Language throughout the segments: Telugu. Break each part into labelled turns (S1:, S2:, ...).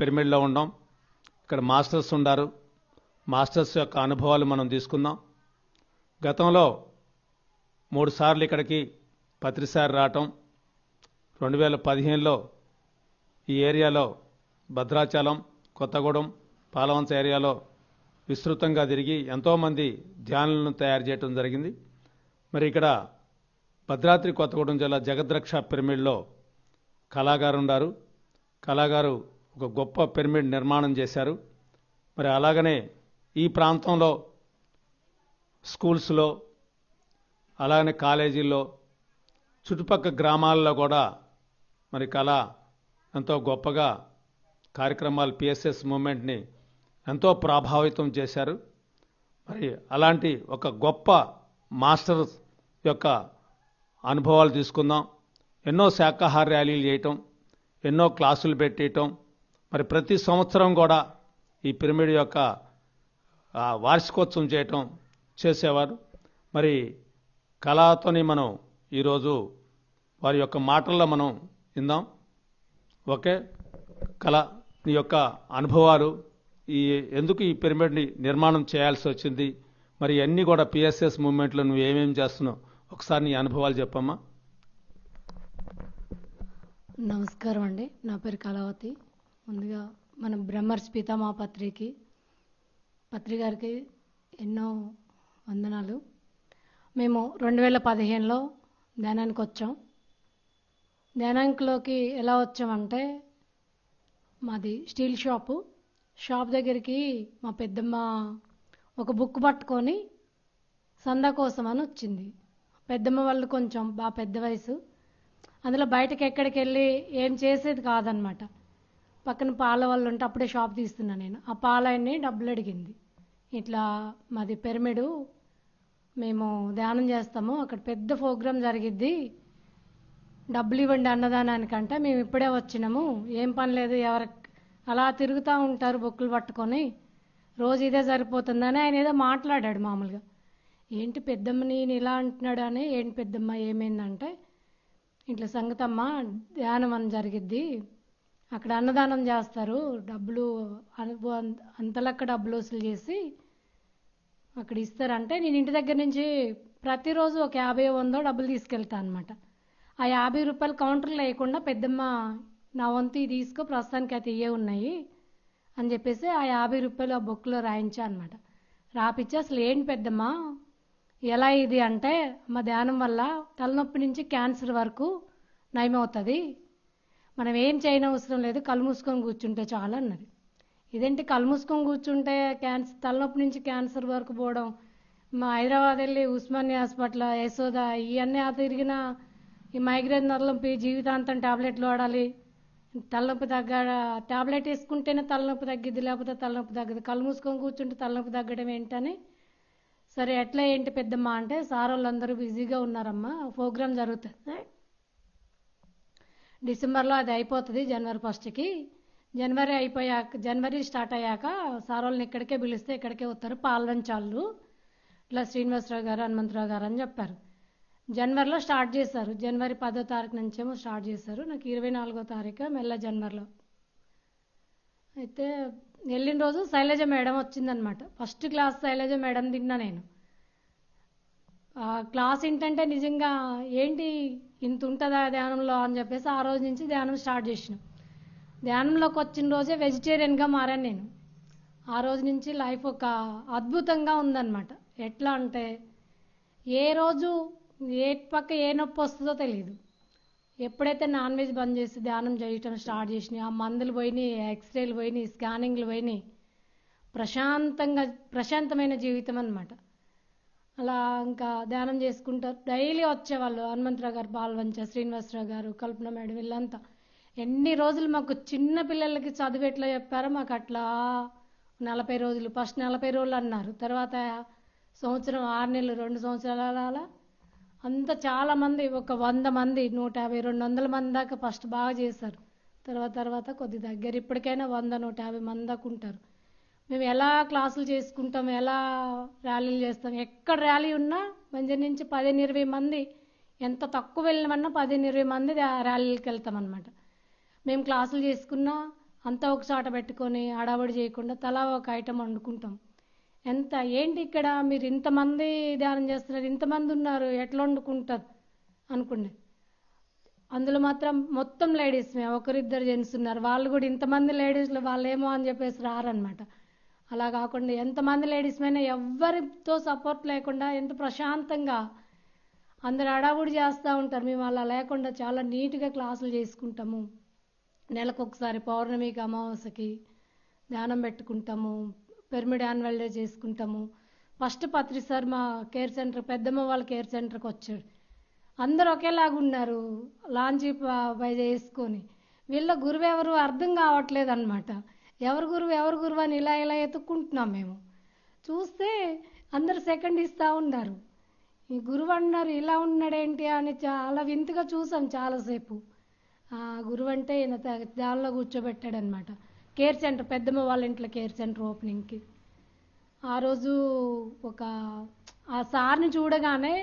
S1: పిరమిడ్లో ఉన్నాం. ఇక్కడ మాస్టర్స్ ఉన్నారు. మాస్టర్స్ యొక్క అనుభవాలు మనం తీసుకుందాం. గతంలో 3 సార్లు ఇక్కడికి పత్రిసారి రావటం, 2015లో ఈ ఏరియాలో భద్రాచలం, కొత్తగూడెం, పాలవంచ ఏరియాలో విస్తృతంగా తిరిగి ఎంతోమంది ధ్యానులను తయారు చేయడం జరిగింది. మరి ఇక్కడ భద్రాద్రి కొత్తగూడెం జిల్లా జగద్రక్ష పిరమిడ్లో కళాగారు ఉన్నారు. కళాగారు ఒక గొప్ప పిరమిడ్ నిర్మాణం చేశారు. మరి అలాగనే ఈ ప్రాంతంలో స్కూల్స్లో, అలాగనే కాలేజీల్లో, చుట్టుపక్కల గ్రామాల్లో కూడా మరి కళ ఎంతో గొప్పగా కార్యక్రమాలు పిఎస్ఎస్ మూమెంట్ని ఎంతో ప్రభావితం చేశారు. మరి అలాంటి ఒక గొప్ప మాస్టర్ యొక్క అనుభవాలు తీసుకుందాం. ఎన్నో శాకాహార ర్యాలీలు చేయటం, ఎన్నో క్లాసులు పెట్టేయటం, మరి ప్రతి సంవత్సరం కూడా ఈ పిరమిడ్ యొక్క వార్షికోత్సవం చేయటం చేసేవారు. మరి కళతోని మనం ఈరోజు వారి యొక్క మాటల్లో మనం విందాం. ఓకే, కళ నీ యొక్క అనుభవాలు, ఎందుకు ఈ పిరమిడ్ని నిర్మాణం చేయాల్సి వచ్చింది, మరి అన్నీ కూడా పిఎస్ఎస్ మూవ్మెంట్లో నువ్వు ఏమేమి చేస్తున్నావు, ఒకసారి నీ అనుభవాలు చెప్పమ్మా.
S2: నమస్కారం అండి, నా పేరు కళావతి. ముందుగా మన బ్రహ్మర్షి పితామహ పత్రి గారికి ఎన్నో వందనాలు. మేము 2015లో ధ్యానానికి వచ్చాం. ధ్యానానికిలోకి ఎలా వచ్చామంటే, మాది స్టీల్ షాప్ దగ్గరికి మా పెద్దమ్మ ఒక బుక్ పట్టుకొని సందా కోసం అని వచ్చింది. పెద్దమ్మ వాళ్ళు కొంచెం బాగా పెద్ద వయసు, అందులో బయటకు ఎక్కడికి వెళ్ళి ఏం చేసేది కాదనమాట. పక్కన పాల వాళ్ళు ఉంటే అప్పుడే షాప్ తీస్తున్నా నేను. ఆ పాలన్నీ డబ్బులు అడిగింది. ఇట్లా మాది పిరమిడు, మేము ధ్యానం చేస్తాము, అక్కడ పెద్ద ప్రోగ్రాం జరిగిద్ది, డబ్బులు ఇవ్వండి అన్నదానానికంటే మేము ఇప్పుడే వచ్చినాము, ఏం పని లేదు, ఎవరు అలా తిరుగుతూ ఉంటారు బుక్కులు పట్టుకొని, రోజు ఇదే సరిపోతుందని ఆయన ఏదో మాట్లాడాడు మామూలుగా. ఏంటి పెద్దమ్మని ఇలా అంటున్నాడు అని, ఏంటి పెద్దమ్మ ఏమైందంటే, ఇట్లా సంగతమ్మ ధ్యానం అని జరిగిద్ది, అక్కడ అన్నదానం చేస్తారు, డబ్బులు అంతలక్క డబ్బులు వసూలు చేసి అక్కడ ఇస్తారంటే, నేను ఇంటి దగ్గర నుంచి ప్రతిరోజు ఒక 50-100 డబ్బులు తీసుకెళ్తా అనమాట. ఆ 50 రూపాయలు కౌంటర్లో వేయకుండా, పెద్దమ్మ నా వంతు తీసుకో, ప్రస్తుతానికి అయితే ఇవే ఉన్నాయి అని చెప్పేసి ఆ 50 రూపాయలు ఆ బుక్లో రాయించా అనమాట. రాపిచ్చి అసలు ఏంటి పెద్దమ్మ ఎలా ఇది అంటే, మా ధ్యానం వల్ల తలనొప్పి నుంచి క్యాన్సర్ వరకు నయమవుతుంది, మనం ఏం చేయనవసరం లేదు, కళ్ళు మూసుకొని కూర్చుంటే చాలు అన్నది. ఇదేంటి కళ్ళు మూసుకొని కూర్చుంటే తలనొప్పి నుంచి క్యాన్సర్ వరకు పోవడం, మా హైదరాబాద్ వెళ్ళి ఉస్మానియా హాస్పిటల్, యశోద ఇవన్నీ తిరిగిన ఈ మైగ్రేన్ నొప్పి జీవితాంతం టాబ్లెట్లు వాడాలి, తలనొప్పి టాబ్లెట్ వేసుకుంటేనే తలనొప్పి తగ్గిద్ది, లేకపోతే తలనొప్పి తగ్గదు, కళ్ళు మూసుకొని కూర్చుంటే తలనొప్పి తగ్గడం ఏంటని, సరే ఎట్లా ఏంటి పెద్దమ్మ అంటే, సార్ వాళ్ళందరూ బిజీగా ఉన్నారమ్మా, ప్రోగ్రాం జరుగుతుంది డిసెంబర్లో, అది అయిపోతుంది జనవరి 1కి, జనవరి స్టార్ట్ అయ్యాక సార్ వాళ్ళని ఇక్కడికే పిలిస్తే ఇక్కడికే వస్తారు, పాల్వంచాళ్ళు ఇట్లా శ్రీనివాసరావు గారు, హనుమంతరావు గారు అని చెప్పారు. జనవరిలో స్టార్ట్ చేశారు. జనవరి 10వ తారీఖు నుంచేమో స్టార్ట్ చేశారు. నాకు 24వ తారీఖు మెల్ల జనవరిలో. అయితే వెళ్ళిన రోజు శైలజ మేడం వచ్చిందనమాట. ఫస్ట్ క్లాస్ శైలజ మేడం తిన్నా నేను. క్లాస్ ఏంటంటే నిజంగా ఏంటి ఇంత ఉంటుందా ధ్యానంలో అని చెప్పేసి ఆ రోజు నుంచి ధ్యానం స్టార్ట్ చేసిన. ధ్యానంలోకి వచ్చిన రోజే వెజిటేరియన్గా మారాను నేను. ఆ రోజు నుంచి లైఫ్ ఒక అద్భుతంగా ఉందన్నమాట. ఎట్లా అంటే, ఏ రోజు ఏ పక్క ఏ నొప్పి వస్తుందో తెలియదు. ఎప్పుడైతే నాన్ వెజ్ బంద్ చేసి ధ్యానం చేయటం స్టార్ట్ చేసినాయి, ఆ మందులు పోయినాయి, ఎక్స్రేలు పోయినాయి, స్కానింగ్లు పోయినాయి, ప్రశాంతమైన జీవితం అన్నమాట. అలా ఇంకా ధ్యానం చేసుకుంటారు. డైలీ వచ్చేవాళ్ళు హనుమంతరావు గారు, పాల్వంచ శ్రీనివాసరావు గారు, కల్పన మేడం, వీళ్ళంతా ఎన్ని రోజులు మాకు చిన్న పిల్లలకి చదువు ఎట్లా చెప్పారో మాకు అట్లా 40 రోజులు, ఫస్ట్ 40 రోజులు అన్నారు, తర్వాత సంవత్సరం 6 నెలలు, 2 సంవత్సరాలు, అలా అంతా చాలామంది, ఒక 100 మంది, 150, 200 మంది దాకా ఫస్ట్ బాగా చేశారు. తర్వాత కొద్ది దగ్గర ఇప్పటికైనా 100-150 మంది దాకా ఉంటారు. మేము ఎలా క్లాసులు చేసుకుంటాం, ఎలా ర్యాలీలు చేస్తాం, ఎక్కడ ర్యాలీ ఉన్నా మంచి నుంచి 15-20 మంది, ఎంత తక్కువ వెళ్ళినమన్నా 15-20 మంది ర్యాలీలకు వెళ్తాం అన్నమాట. మేము క్లాసులు చేసుకున్నా అంతా ఒక చాట పెట్టుకొని హడావుడి చేయకుండా తలా ఒక ఐటెం వండుకుంటాం. ఏంటి ఇక్కడ మీరు ఇంతమంది ధ్యానం చేస్తున్నారు, ఇంతమంది ఉన్నారు, ఎట్లా వండుకుంటారు అనుకునే. అందులో మాత్రం మొత్తం లేడీస్మే, ఒకరిద్దరు జెంట్స్ ఉన్నారు. వాళ్ళు కూడా ఇంతమంది లేడీస్లో వాళ్ళేమో అని చెప్పేసి రారనమాట. అలా కాకుండా ఎంతమంది లేడీస్ అయినా ఎవ్వరితో సపోర్ట్ లేకుండా ఎంత ప్రశాంతంగా అందరు హడావుడి చేస్తూ ఉంటారు. మేము అలా లేకుండా చాలా నీట్గా క్లాసులు చేసుకుంటాము. నెలకొకసారి పౌర్ణమికి అమావాస్యకి ధ్యానం పెట్టుకుంటాము. పిరమిడ్ యాన్యువల్ డే చేసుకుంటాము. ఫస్ట్ పత్రి సార్ మా కేర్ సెంటర్, పెద్దమ్మ వాళ్ళ కేర్ సెంటర్కి వచ్చాడు. అందరూ ఒకేలాగా ఉన్నారు, లాంచీ పై చేసుకొని. వీళ్ళ గురువు ఎవరు అర్థం కావట్లేదు అనమాట. ఎవరు గురువు అని ఇలా ఇలా ఎత్తుక్కుంటున్నాం మేము. చూస్తే అందరు సెకండ్ ఇస్తూ ఉన్నారు. ఈ గురువు అన్నారు ఇలా ఉన్నాడేంటి అని చాలా వింతగా చూసాం చాలాసేపు. ఆ గురువు అంటే ఈయన దానిలో కూర్చోబెట్టాడనమాట. కేర్ సెంటర్, పెద్దమ్మ వాళ్ళ ఇంట్లో కేర్ సెంటర్ ఓపెనింగ్కి ఆ రోజు ఆ సార్ని చూడగానే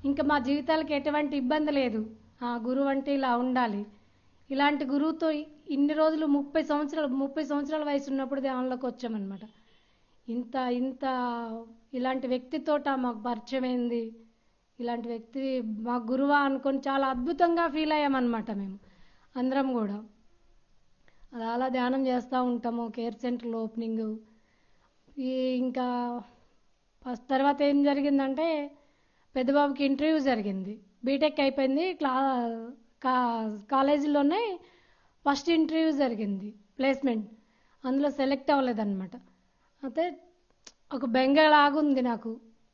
S2: ఇంకా మా జీవితాలకు ఎటువంటి ఇబ్బంది లేదు. ఆ గురువు అంటే ఇలా ఉండాలి. ఇలాంటి గురువుతో ఇన్ని రోజులు 30 సంవత్సరాల వయసు ఉన్నప్పుడు ధ్యానంలోకి వచ్చామన్నమాట. ఇంత ఇలాంటి వ్యక్తితోట మాకు పరిచయం అయింది. ఇలాంటి వ్యక్తి మా గురువా అనుకొని చాలా అద్భుతంగా ఫీల్ అయ్యామన్నమాట మేము అందరం కూడా. అది అలా ధ్యానం చేస్తూ ఉంటాము. కేర్ సెంటర్లో ఓపెనింగ్ ఇంకా ఫస్ట్ తర్వాత ఏం జరిగిందంటే పెద్దబాబుకి ఇంటర్వ్యూ జరిగింది. బీటెక్ అయిపోయింది. కాలేజీలోనే ఫస్ట్ ఇంటర్వ్యూ జరిగింది, ప్లేస్మెంట్. అందులో సెలెక్ట్ అవ్వలేదన్నమాట. అయితే ఒక బెంగలాగుంది నాకు.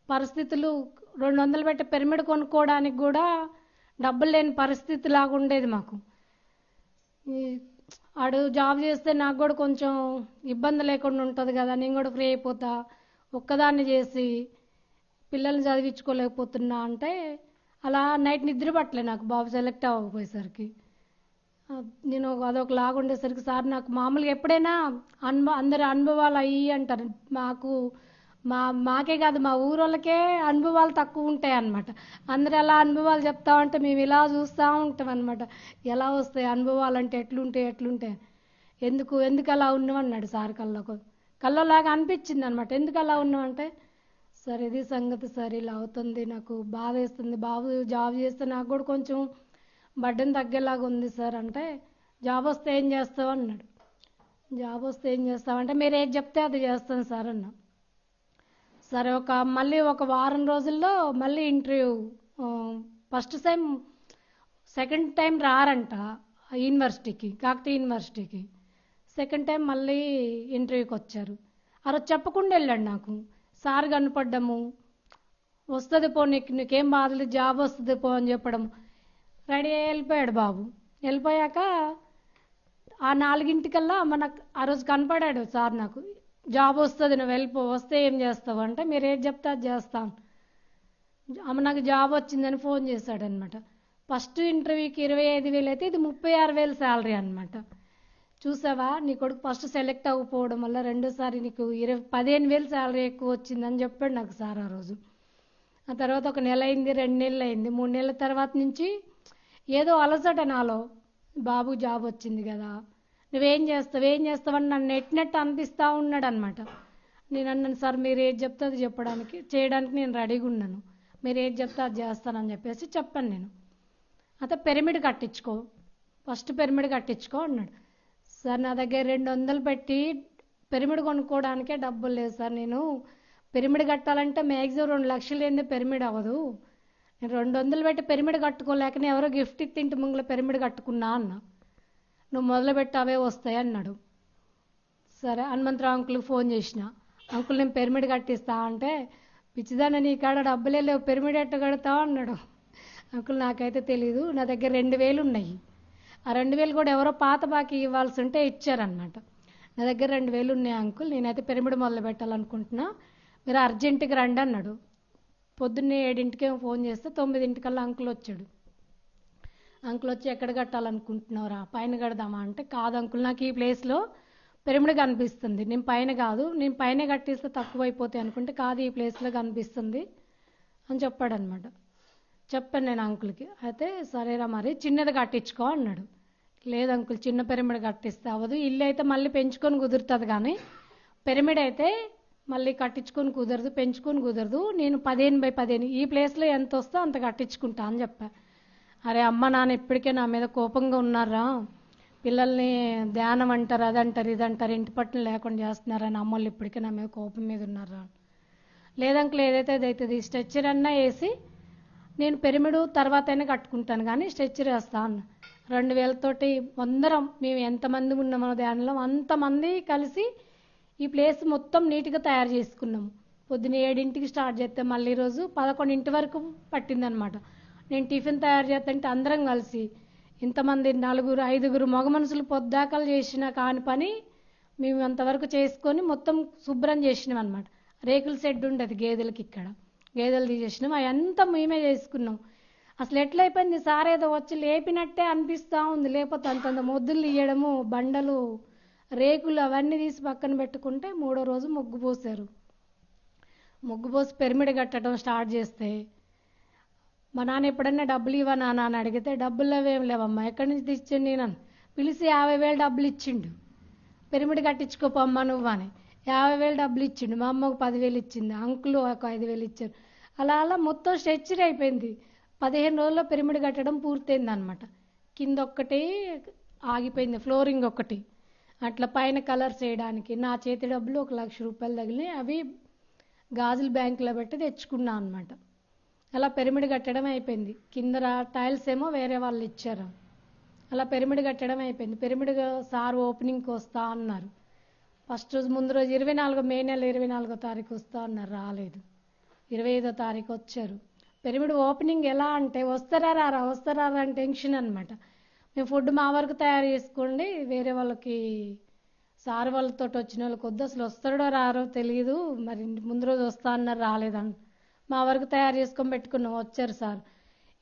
S2: పరిస్థితులు 200 పెట్టి పిరమిడ్ కొనుక్కోవడానికి కూడా డబ్బులు లేని పరిస్థితి లాగా ఉండేది మాకు. ఆడు జాబ్ చేస్తే నాకు కూడా కొంచెం ఇబ్బంది లేకుండా ఉంటుంది కదా, నేను కూడా ఫ్రీ అయిపోతా. ఒక్కదాన్ని చేసి పిల్లల్ని చదివించుకోలేకపోతున్నా అంటే అలా నైట్ నిద్ర పట్టలే నాకు బాబు సెలెక్ట్ అవ్వకపోయేసరికి. నేను అదొక లాగా ఉండేసరికి సార్ నాకు మామూలుగా ఎప్పుడైనా అందరి అనుభవాలు అయ్యి అంటారు. మాకే కాదు మా ఊరోళ్ళకే అనుభవాలు తక్కువ ఉంటాయి అన్నమాట. అందరు ఎలా అనుభవాలు చెప్తా ఉంటే మేము ఇలా చూస్తూ ఉంటాం అన్నమాట. ఎలా వస్తాయి అనుభవాలు అంటే ఎట్లుంటాయి ఎందుకు అలా ఉన్నాం అన్నాడు సార్. కళ్ళలాగా అనిపించింది అనమాట. ఎందుకు అలా ఉన్నామంటే, సార్ ఇది సంగతి సార్, ఇలా అవుతుంది, నాకు బాధ వేస్తుంది, బాబు జాబ్ చేస్తే నాకు కూడా కొంచెం బడ్డను తగ్గేలాగా ఉంది సార్ అంటే, జాబ్ వస్తే ఏం చేస్తావు అన్నాడు. జాబ్ వస్తే ఏం చేస్తావంటే మీరు ఏది చెప్తే అది చేస్తాను సార్ అన్నా. సరే మళ్ళీ ఒక వారం రోజుల్లో మళ్ళీ interview. First time second time రారంట యూనివర్సిటీకి, కాకతీయ యూనివర్సిటీకి. సెకండ్ టైం మళ్ళీ ఇంటర్వ్యూకి వచ్చారు. ఆ రోజు చెప్పకుండా వెళ్ళాడు నాకు. సార్ కనపడ్డము, వస్తుంది పో, నీకేం బాధలేదు, జాబ్ వస్తుంది పో అని చెప్పడం. రెడీ అయ్యి వెళ్ళిపోయాడు బాబు. వెళ్ళిపోయాక ఆ 4 మనకు ఆ రోజు కనపడాడు సార్ నాకు. జాబ్ వస్తుంది, నువ్వు వెళ్ళిపో, వస్తే ఏం చేస్తావు అంటే మీరు ఏది చెప్తే అది చేస్తాను. నాకు జాబ్ వచ్చిందని ఫోన్ చేశాడనమాట. ఫస్ట్ ఇంటర్వ్యూకి 25,000 అయితే ఇది 36,000 శాలరీ అనమాట. చూసావా నీ కొడుకు ఫస్ట్ సెలెక్ట్ అవ్వకపోవడం వల్ల రెండోసారి నీకు 15,000 శాలరీ ఎక్కువ వచ్చిందని చెప్పాడు నాకు సార్ ఆ రోజు. ఆ తర్వాత 1 నెల అయింది, 2 నెలలు అయింది, 3 నెలల తర్వాత నుంచి ఏదో అలసట నాలో. బాబు జాబ్ వచ్చింది కదా, నువ్వేం చేస్తావని నన్ను నెట్టినట్టు అనిపిస్తూ ఉన్నాడు అనమాట. నేను అన్నాను సార్ మీరు ఏది చెప్తే అది చేయడానికి నేను రెడీగా ఉన్నాను, మీరు ఏది చెప్తే అది చేస్తానని చెప్పేసి చెప్పాను నేను. అయితే పిరమిడ్ కట్టించుకో, ఫస్ట్ పిరమిడ్ కట్టించుకో అన్నాడు. సార్ నా దగ్గర 200 పెట్టి పిరమిడ్ కొనుక్కోవడానికే డబ్బులు లేదు సార్. నేను పిరమిడ్ కట్టాలంటే మ్యాక్సిమం 2 లక్షలు ఏంది పిరమిడ్ అవ్వదు. నేను 200 పెట్టి పిరమిడ్ కట్టుకోలేక నేను ఎవరో గిఫ్ట్ ఇస్తే ఇంటి ముంగల పిరమిడ్ కట్టుకున్నా అన్నా. నువ్వు మొదలుపెట్టి అవే వస్తాయి అన్నాడు. సరే హనుమంతరావు అంకుల్కి ఫోన్ చేసిన, అంకుల్ నేను పిరమిడ్ కట్టిస్తా అంటే, పిచ్చిదాన్ని నీ కాడ డబ్బులే లేవు, పిరమిడ్ ఎట్ట కడతావు అన్నాడు. అంకుల్ నాకైతే తెలీదు, నా దగ్గర 2,000 ఉన్నాయి. ఆ 2,000 కూడా ఎవరో పాత బాకీ ఇవ్వాల్సి ఉంటే ఇచ్చారనమాట. నా దగ్గర 2,000 ఉన్నాయి అంకుల్, నేనైతే పిరమిడ్ మొదలు పెట్టాలనుకుంటున్నా, మీరు అర్జెంటుగా రండి అన్నాడు. పొద్దున్నే 7ంటికేమో ఫోన్ చేస్తే 9ంటికల్లా అంకుల్ వచ్చాడు. అంకుల్ వచ్చి ఎక్కడ కట్టాలనుకుంటున్నారా, పైన కడదామా అంటే, కాదు అంకుల్ నాకు ఈ ప్లేస్లో పిరమిడ్ కనిపిస్తుంది, నేను పైన కాదు, నేను పైన కట్టిస్తే తక్కువ అయిపోతాయి అనుకుంటే, కాదు ఈ ప్లేస్లో కనిపిస్తుంది అని చెప్పాడనమాట. చెప్పాను నేను అంకుల్కి. అయితే సరేరా మరి చిన్నది కట్టించుకో అన్నాడు. లేదు అంకుల్, చిన్న పిరమిడ్ కట్టిస్తే అవ్వదు. ఇల్లు అయితే మళ్ళీ పెంచుకొని కుదురుతుంది, కానీ పిరమిడ్ అయితే మళ్ళీ కట్టించుకొని కుదరదు, పెంచుకొని కుదరదు. నేను 15x15 ఈ ప్లేస్లో ఎంత వస్తే అంత కట్టించుకుంటా అని చెప్పా. అరే అమ్మ నాన్న ఇప్పటికే నా మీద కోపంగా ఉన్నారా, పిల్లల్ని ధ్యానం అంటారు, అదంటారు, ఇదంటారు, ఇంటి పట్టున లేకుండా చేస్తున్నారని అమ్మోళ్ళు ఇప్పటికే నా మీద కోపం మీద ఉన్నారా. లేదంకుల్, ఏదైతే అది అవుతుంది, స్ట్రెచ్చర్ అన్నా వేసి నేను పిరమిడ్ తర్వాత అయినా కట్టుకుంటాను కానీ స్ట్రెచ్చర్ వేస్తా అన్న. 2000తోటి అందరం, మేము ఎంతమంది ఉన్నామో ధ్యానంలో అంతమంది కలిసి ఈ ప్లేస్ మొత్తం నీట్గా తయారు చేసుకున్నాము. పొద్దున 7ంటికి స్టార్ట్ చేస్తే మళ్ళీ రోజు 11 వరకు పట్టిందనమాట. నేను టిఫిన్ తయారు చేస్తుంటే అందరం కలిసి ఇంతమంది 4-5 మగ మనుషులు పొద్దాకలు చేసిన కాని పని మేము అంతవరకు చేసుకొని మొత్తం శుభ్రం చేసినాం అనమాట. రేకుల షెడ్ ఉండదు గేదెలకి, ఇక్కడ గేదెలు తీసేసినాం, అవంతా మేమే చేసుకున్నాం. అసలు ఎట్లయిపోయింది సార్, ఏదో వచ్చి లేపినట్టే అనిపిస్తూ ఉంది. లేకపోతే అంతంత మొద్దులు తీయడము, బండలు రేకులు అవన్నీ తీసి పక్కన పెట్టుకుంటే 3వ రోజు ముగ్గు పోసారు. ముగ్గు పోసి పిరమిడ్ కట్టడం స్టార్ట్ చేస్తే మా నాన్న ఎప్పుడన్నా డబ్బులు ఇవ్వ నాన్న అని అడిగితే, డబ్బులు అవేం లేవమ్మా, ఎక్కడి నుంచి తెచ్చిండు నేను పిలిచి 50,000 డబ్బులు ఇచ్చిండు. పిరమిడ్ కట్టించుకోపమ్మా నువ్వు అని 50,000 డబ్బులు ఇచ్చిండు. మా అమ్మకు 10,000 ఇచ్చింది, అంకులు ఒక 5,000 ఇచ్చారు. అలా అలా మొత్తం స్ట్రెచ్చర్ అయిపోయింది. 15 రోజుల్లో పిరమిడ్ కట్టడం పూర్తయింది అనమాట. కింద ఒక్కటి ఆగిపోయింది, ఫ్లోరింగ్ ఒకటి. అట్లా పైన కలర్స్ వేయడానికి నా చేతి డబ్బులు 1,00,000 రూపాయలు తగిలినాయి. అవి గాజుల బ్యాంకులో పెట్టి తెచ్చుకున్నా అనమాట. అలా పిరమిడ్ కట్టడం అయిపోయింది. కింద టైల్స్ ఏమో వేరే వాళ్ళు ఇచ్చారు. అలా పిరమిడ్ కట్టడం అయిపోయింది. పిరమిడ్ సార్ ఓపెనింగ్కి వస్తా అన్నారు. ఫస్ట్ రోజు ముందు రోజు 24 మే నెల 24వ తారీఖు వస్తా అన్నారు, రాలేదు. 25వ తారీఖు వచ్చారు. పిరమిడ్ ఓపెనింగ్ ఎలా అంటే వస్తారా అని టెన్షన్ అనమాట. మేము ఫుడ్ మా వరకు తయారు చేసుకోండి, వేరే వాళ్ళకి సార్ వాళ్ళతో వచ్చిన వాళ్ళకి వద్దు, అసలు వస్తాడో రారో తెలియదు, మరి ముందు రోజు వస్తా అన్నారు, రాలేదని మా వరకు తయారు చేసుకొని పెట్టుకున్నాం. వచ్చారు సార్.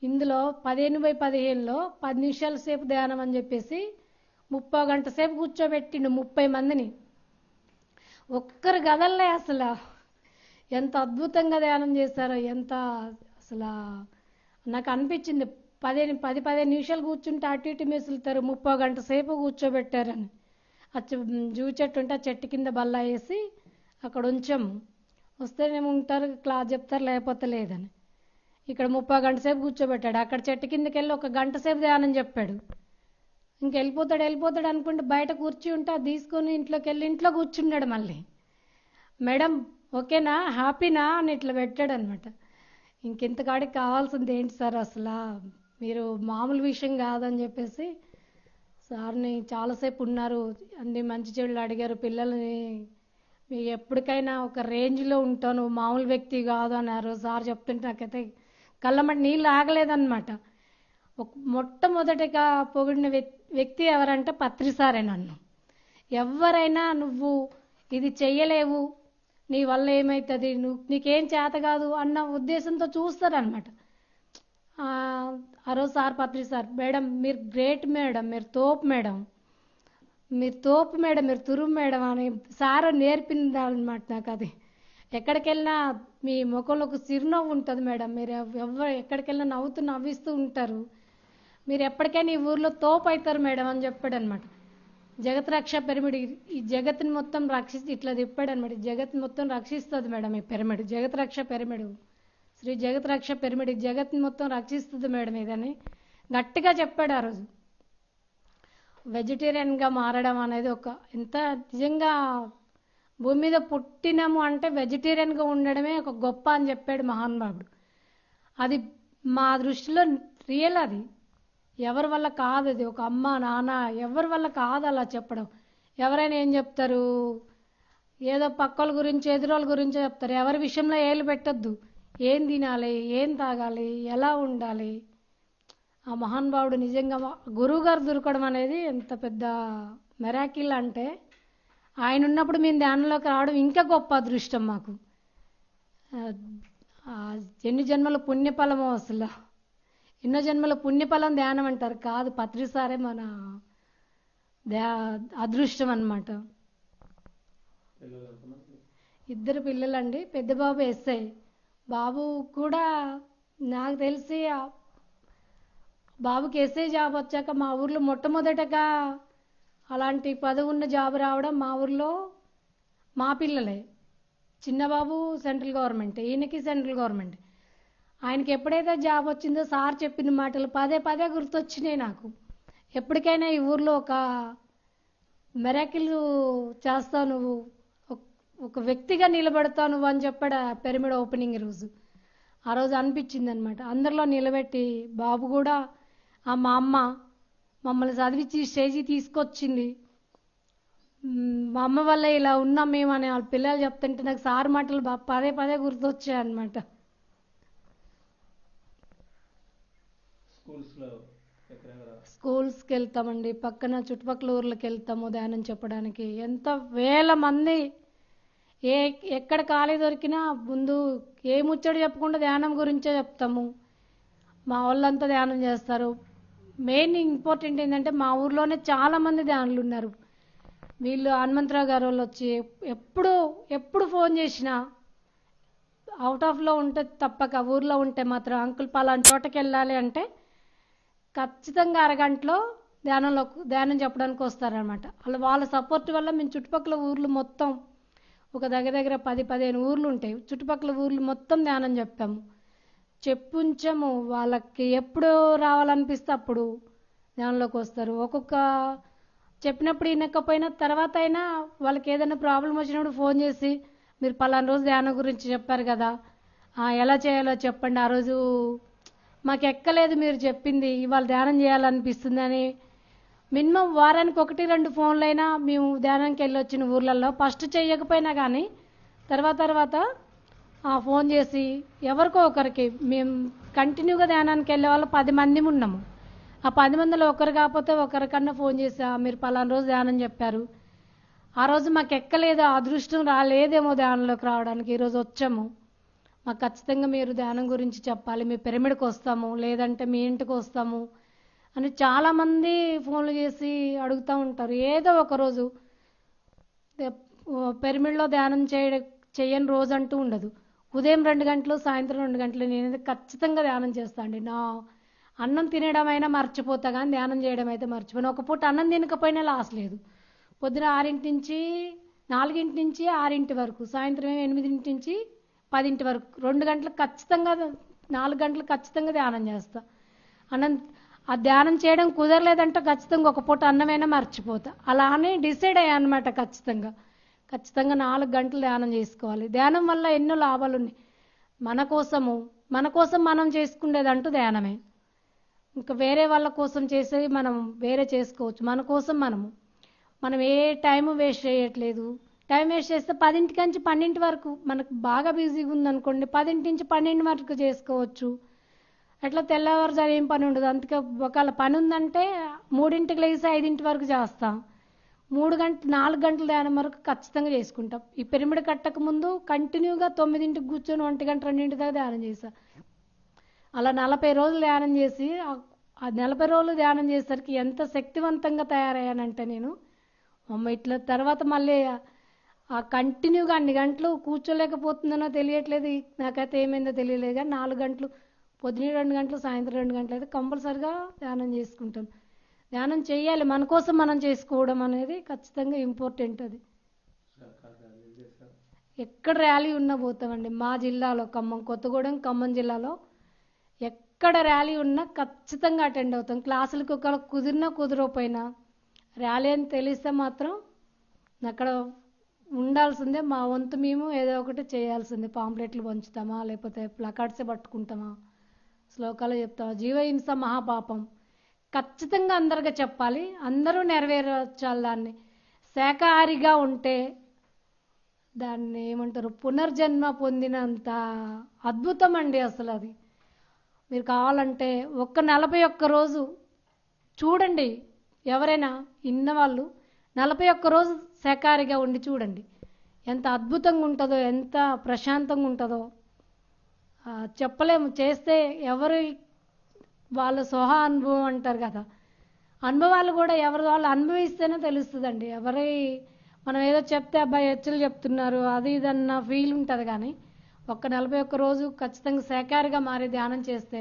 S2: ఇందులో 15x15లో 10 నిమిషాల సేపు ధ్యానం అని చెప్పేసి 30 గంట సేపు కూర్చోబెట్టిండు 30 మందిని. ఒక్కరు గదల్లే. అసలు ఎంత అద్భుతంగా ధ్యానం చేశారో, ఎంత అసలు నాకు అనిపించింది. 10-15 నిమిషాలు కూర్చుంటే అటు ఇటు మెసులుతారు, 30 గంట సేపు కూర్చోబెట్టారని. జూ చెట్టు ఉంటే ఆ చెట్టు కింద బల్ల వేసి అక్కడ ఉంచాము. వస్తేనేమో ఉంటారు, క్లాస్ చెప్తారు, లేకపోతే లేదని. ఇక్కడ 30 గంట సేపు కూర్చోబెట్టాడు. అక్కడ చెట్టు కిందకి వెళ్ళి 1 గంట సేపు ధ్యానం చెప్పాడు. వెళ్ళిపోతాడు అనుకుంటే బయట కూర్చి ఉంటే అది తీసుకొని ఇంట్లోకి వెళ్ళి ఇంట్లో కూర్చున్నాడు. మళ్ళీ మేడం ఓకేనా, హ్యాపీనా అని ఇట్లా పెట్టాడు అనమాట. ఇంకెంతకాడికి కావాల్సింది ఏంటి సార్, అసలు మీరు మామూలు విషయం కాదని చెప్పేసి సార్ని చాలాసేపు ఉన్నారు, అన్ని మంచి చెడులు అడిగారు. పిల్లల్ని మీకు ఎప్పటికైనా ఒక రేంజ్లో ఉంటాను, మామూలు వ్యక్తి కాదు అన్నారు. సార్ చెప్తుంటే నాకైతే కళ్ళమ్మటి నీళ్ళు ఆగలేదన్నమాట. మొట్టమొదటిగా పొగిడిన వ్యక్తి ఎవరంటే పత్రి సారే నన్ను. ఎవరైనా నువ్వు ఇది చెయ్యలేవు, నీ వల్ల ఏమవుతుంది, నీకేం చేత కాదు అన్న ఉద్దేశంతో చూస్తారనమాట. ఆ రోజు సార్ పత్రి సార్, మేడం మీరు గ్రేట్ మేడం, మీరు తోపు మేడం, మీరు తోపు మేడం, మీరు తురుము మేడం అని సార్ నేర్పింది అనమాట నాకు. అది ఎక్కడికి వెళ్ళినా మీ ముఖంలో ఒక చిరునవ్వు ఉంటుంది మేడం, మీరు ఎక్కడికి వెళ్ళినా నవ్విస్తూ ఉంటారు, మీరు ఎప్పటికైనా ఈ ఊర్లో తోపు అవుతారు మేడం అని చెప్పాడు అనమాట. జగత్ రక్ష పిరమిడ్ ఈ జగత్ని మొత్తం ఇట్లా తిప్పాడు అనమాట. జగత్ మొత్తం రక్షిస్తుంది మేడం ఈ పిరమిడ్, జగత్ రక్ష పిరమిడ్, శ్రీ జగత్ రక్ష పిరమిడ్ జగత్ని మొత్తం రక్షిస్తుంది మేడం ఇదని గట్టిగా చెప్పాడు ఆ రోజు. వెజిటేరియన్గా మారడం అనేది ఒక ఎంత నిజంగా భూమి మీద పుట్టినాము అంటే వెజిటేరియన్గా ఉండడమే ఒక గొప్ప అని చెప్పాడు మహానుభావుడు. అది మా దృష్టిలో రియల్. అది ఎవరి వల్ల కాదు, అది ఒక అమ్మ నాన్న ఎవరి వల్ల కాదు అలా చెప్పడం. ఎవరైనా ఏం చెప్తారు, ఏదో పక్కల గురించి ఎదురోళ్ళ గురించే చెప్తారు. ఎవరి విషయంలో ఏళ్ళు పెట్టొద్దు, ఏం తినాలి, ఏం తాగాలి, ఎలా ఉండాలి. ఆ మహానుభావుడు నిజంగా గురువుగారు దొరకడం అనేది ఎంత పెద్ద మెరాకిల్ అంటే, ఆయన ఉన్నప్పుడు మేము ధ్యానంలోకి రావడం ఇంకా గొప్ప అదృష్టం మాకు. ఎన్ని జన్మల పుణ్యఫలమో, అసలు ఎన్నో జన్మల పుణ్యఫలం ధ్యానం అంటారు, కాదు పత్రిసారే మన అదృష్టం అన్నమాట. 2 పిల్లలండి. పెద్ద బాబు ఎస్ఐ, బాబు కూడా నాకు తెలిసి బాబుకి ఎస్ఐ జాబ్ వచ్చాక మా ఊర్లో మొట్టమొదటగా అలాంటి పదవి ఉన్న జాబ్ రావడం మా ఊర్లో మా పిల్లలే. చిన్నబాబు సెంట్రల్ గవర్నమెంట్, ఈయనకి సెంట్రల్ గవర్నమెంట్. ఆయనకి ఎప్పుడైతే జాబ్ వచ్చిందో సార్ చెప్పిన మాటలు పదే పదే గుర్తొచ్చినాయి నాకు. ఎప్పటికైనా ఈ ఊర్లో ఒక మెరాకిల్ చేస్తావు నువ్వు, ఒక వ్యక్తిగా నిలబెడతావు నువ్వు అని చెప్పాడు ఆ పిరమిడ్ ఓపెనింగ్ రోజు. ఆ రోజు అనిపించింది అనమాట. అందరిలో నిలబెట్టి బాబు కూడా మా అమ్మ మమ్మల్ని చదివించి స్టేజీ తీసుకొచ్చింది. మా అమ్మ వల్ల ఇలా ఉన్నాం మేము అని వాళ్ళ పిల్లలు చెప్తుంటే నాకు సార్ మాటలు పదే పదే గుర్తొచ్చాయి అనమాట. స్కూల్స్కి వెళ్తామండి, పక్కన చుట్టుపక్కల ఊర్లకు వెళ్తాము ధ్యానం చెప్పడానికి. ఎంత వేల మంది ఎక్కడ ఖాళీ దొరికినా ముందు ఏ ముచ్చట చెప్పకుండా ధ్యానం గురించే చెప్తాము. మా వాళ్ళంతా ధ్యానం చేస్తారు. మెయిన్ ఇంపార్టెంట్ ఏంటంటే మా ఊర్లోనే చాలామంది ధ్యానులు ఉన్నారు. వీళ్ళు హనుమంతరావు గారు వాళ్ళు వచ్చి ఎప్పుడు ఫోన్ చేసినా అవుట్ ఆఫ్లో ఉంటే తప్పక, ఊర్లో ఉంటే మాత్రం అంకుల్ పలానా చోటకి వెళ్ళాలి అంటే ఖచ్చితంగా అరగంటలో ధ్యానం చెప్పడానికి వస్తారనమాట. వాళ్ళ సపోర్ట్ వల్ల మేము చుట్టుపక్కల ఊర్లు మొత్తం ఒక దగ్గర 10-15 ఊర్లు ఉంటాయి. చుట్టుపక్కల ఊర్లు మొత్తం ధ్యానం చెప్తాము, చెప్పుంచాము. వాళ్ళకి ఎప్పుడు రావాలనిపిస్తే అప్పుడు ధ్యానంలోకి వస్తారు. ఒక్కొక్క చెప్పినప్పుడు వినకపోయినా తర్వాత అయినా వాళ్ళకి ఏదైనా ప్రాబ్లం వచ్చినప్పుడు ఫోన్ చేసి మీరు పలానా రోజు ధ్యానం గురించి చెప్పారు కదా, ఎలా చేయాలో చెప్పండి, ఆ రోజు మాకు ఎక్కలేదు మీరు చెప్పింది, ఇవాళ ధ్యానం చేయాలనిపిస్తుంది అని మినిమం వారానికి 1-2 ఫోన్లైనా మేము ధ్యానానికి వెళ్ళి వచ్చిన ఊర్లలో ఫస్ట్ చేయకపోయినా కానీ తర్వాత ఫోన్ చేసి ఎవరికో ఒకరికి, మేము కంటిన్యూగా ధ్యానానికి వెళ్ళే వాళ్ళు 10 మంది ఉన్నాము. ఆ 10 మందిలో ఒకరు కాకపోతే ఒకరికన్నా ఫోన్ చేసి మీరు పలానా రోజు ధ్యానం చెప్పారు, ఆ రోజు మాకు ఎక్కలేదు, అదృష్టం రాలేదేమో ధ్యానంలోకి రావడానికి, ఈరోజు వచ్చాము, మాకు ఖచ్చితంగా మీరు ధ్యానం గురించి చెప్పాలి, మీ పిరమిడ్కి వస్తాము లేదంటే మీ ఇంటికి వస్తాము అని చాలామంది ఫోన్లు చేసి అడుగుతూ ఉంటారు. ఏదో ఒకరోజు పిరమిడ్లో ధ్యానం చేయని రోజు అంటూ ఉండదు. ఉదయం 2 గంటలు, సాయంత్రం 2 గంటలు నేను ఖచ్చితంగా ధ్యానం చేస్తాను. నా అన్నం తినడం అయినా మర్చిపోతా కానీ ధ్యానం చేయడం అయితే మర్చిపోయాను. ఒక పూట అన్నం తినకపోయినా లాస్ లేదు. పొద్దున 6 నుంచి 4 నుంచి 6 వరకు, సాయంత్రం 8 నుంచి 10 వరకు 2 గంటలకు ఖచ్చితంగా, 4 గంటలకు ఖచ్చితంగా ధ్యానం చేస్తా. ఆ ధ్యానం చేయడం కుదరలేదంటే ఖచ్చితంగా ఒక పూట అన్నమైనా మర్చిపోతా. అలా అని డిసైడ్ అయ్యా అనమాట. ఖచ్చితంగా 4 గంటలు ధ్యానం చేసుకోవాలి. ధ్యానం వల్ల ఎన్నో లాభాలు ఉన్నాయి. మన కోసం మనం చేసుకునేదంటూ ధ్యానమే. ఇంకా వేరే వాళ్ళ కోసం చేసేది మనం వేరే చేసుకోవచ్చు. మన కోసం మనం ఏ టైం వేస్ట్ చేయట్లేదు. టైం వేస్ట్ చేస్తే 10 నుంచి 12 వరకు మనకు బాగా బిజీగా ఉందనుకోండి, 10 నుంచి 12 వరకు చేసుకోవచ్చు. అట్లా తెల్లవారుజాము ఏం పని ఉండదు. అందుకే ఒకవేళ పని ఉందంటే 3ంటికి లేచి 5 వరకు చేస్తాం. 4 గంటల ధ్యానం వరకు ఖచ్చితంగా చేసుకుంటాం. ఈ పిరమిడ్ కట్టక ముందు కంటిన్యూగా 9ంటికి కూర్చొని 1 గంట 2 దాకా ధ్యానం చేశా. అలా 40 రోజులు ధ్యానం చేసి ఆ 40 రోజులు ధ్యానం చేసేసరికి ఎంత శక్తివంతంగా తయారయ్యానంటే నేను ఇట్లా తర్వాత మళ్ళీ ఆ కంటిన్యూగా అన్ని గంటలు కూర్చోలేకపోతుందనో తెలియట్లేదు, నాకైతే ఏమైందో తెలియలేదు. కానీ 4 గంటలు, పొద్దున 2 గంటలు, సాయంత్రం 2 గంటలు అయితే కంపల్సరిగా ధ్యానం చేసుకుంటాను. ధ్యానం చేయాలి, మన కోసం మనం చేసుకోవడం అనేది ఖచ్చితంగా ఇంపార్టెంట్. అది ఎక్కడ ర్యాలీ ఉన్నా పోతామండి. మా జిల్లాలో కొత్తగూడెం ఖమ్మం జిల్లాలో ఎక్కడ ర్యాలీ ఉన్నా ఖచ్చితంగా అటెండ్ అవుతాం. క్లాసులకు ఒకవేళ కుదిరినా కుదరకపోయినా ర్యాలీ అని తెలిస్తే మాత్రం అక్కడ ఉండాల్సిందే. మా వంతు మేము ఏదో ఒకటి చేయాల్సిందే. పాంప్లెట్లు పంచుతామా, లేకపోతే ప్లకార్డ్సే పట్టుకుంటామా, శ్లోకాలు చెప్తామా, జీవహింస మహాపాపం ఖచ్చితంగా అందరిగా చెప్పాలి, అందరూ నెరవేర్చాలి. దాన్ని శాకాహారిగా ఉంటే దాన్ని ఏమంటారు, పునర్జన్మ పొందినంత అద్భుతం అండి అసలు అది. మీరు కావాలంటే 41 రోజు చూడండి, ఎవరైనా ఇన్నవాళ్ళు 41 రోజు శాకాహారిగా ఉండి చూడండి, ఎంత అద్భుతంగా ఉంటుందో, ఎంత ప్రశాంతంగా ఉంటుందో చెప్పలేము. చేస్తే ఎవరు వాళ్ళ స్వహ అనుభవం అంటారు కదా, అనుభవాలు కూడా ఎవరి వాళ్ళు అనుభవిస్తేనే తెలుస్తుందండి. మనం ఏదో చెప్తే అబ్బాయి హెచ్చలు చెప్తున్నారు అది ఇదన్న ఫీల్ ఉంటుంది. కానీ 41 రోజు ఖచ్చితంగా శాకాహారిగా మారి ధ్యానం చేస్తే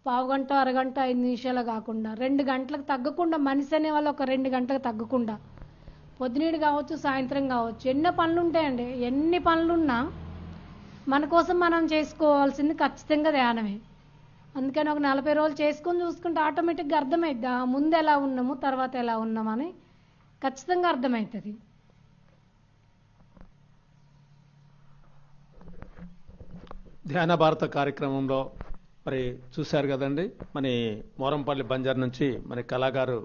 S2: పావుగంట అరగంట 5 నిమిషాలు కాకుండా 2 గంటలకు తగ్గకుండా మనిషి అనే వాళ్ళు ఒక 2 గంటలకు తగ్గకుండా పొద్దునీడు కావచ్చు సాయంత్రం కావచ్చు ఎన్నో పనులు ఉంటాయండి. ఎన్ని పనులున్నా మన కోసం మనం చేసుకోవాల్సింది ఖచ్చితంగా ధ్యానమే. అందుకని ఒక 40 రోజులు చేసుకొని చూసుకుంటే ఆటోమేటిక్గా అర్థమైద్ది ముందు ఎలా ఉన్నాము తర్వాత ఎలా ఉన్నామని ఖచ్చితంగా అర్థమవుతుంది.
S1: ధ్యాన భారత కార్యక్రమంలో మరి చూశారు కదండి, మరి మోరంపల్లి బంజార్ నుంచి మరి కళాగారు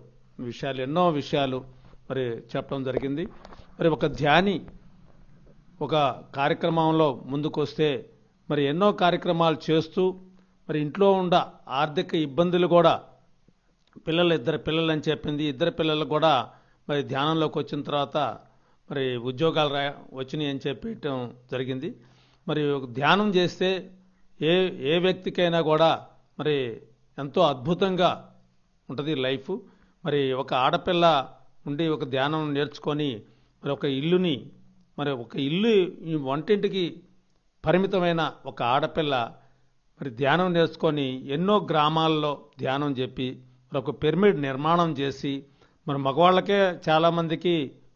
S1: ఎన్నో విషయాలు మరి చెప్పడం జరిగింది. మరి ఒక ధ్యాని ఒక కార్యక్రమంలో ముందుకొస్తే మరి ఎన్నో కార్యక్రమాలు చేస్తూ మరి ఇంట్లో ఉండ ఆర్థిక ఇబ్బందులు కూడా ఇద్దరు పిల్లలు అని చెప్పింది. ఇద్దరు పిల్లలు కూడా మరి ధ్యానంలోకి వచ్చిన తర్వాత మరి ఉద్యోగాలు వచ్చినాయి అని చెప్పడం జరిగింది. మరి ధ్యానం చేస్తే ఏ వ్యక్తికైనా కూడా మరి ఎంతో అద్భుతంగా ఉంటుంది లైఫ్. మరి ఒక ఆడపిల్ల ఉండి ఒక ధ్యానం నేర్చుకొని మరి ఒక ఇల్లు వంటింటికి పరిమితమైన ఒక ఆడపిల్ల మరి ధ్యానం నేర్చుకొని ఎన్నో గ్రామాల్లో ధ్యానం చెప్పి మరి ఒక పిరమిడ్ నిర్మాణం చేసి మరి మగవాళ్ళకే చాలామందికి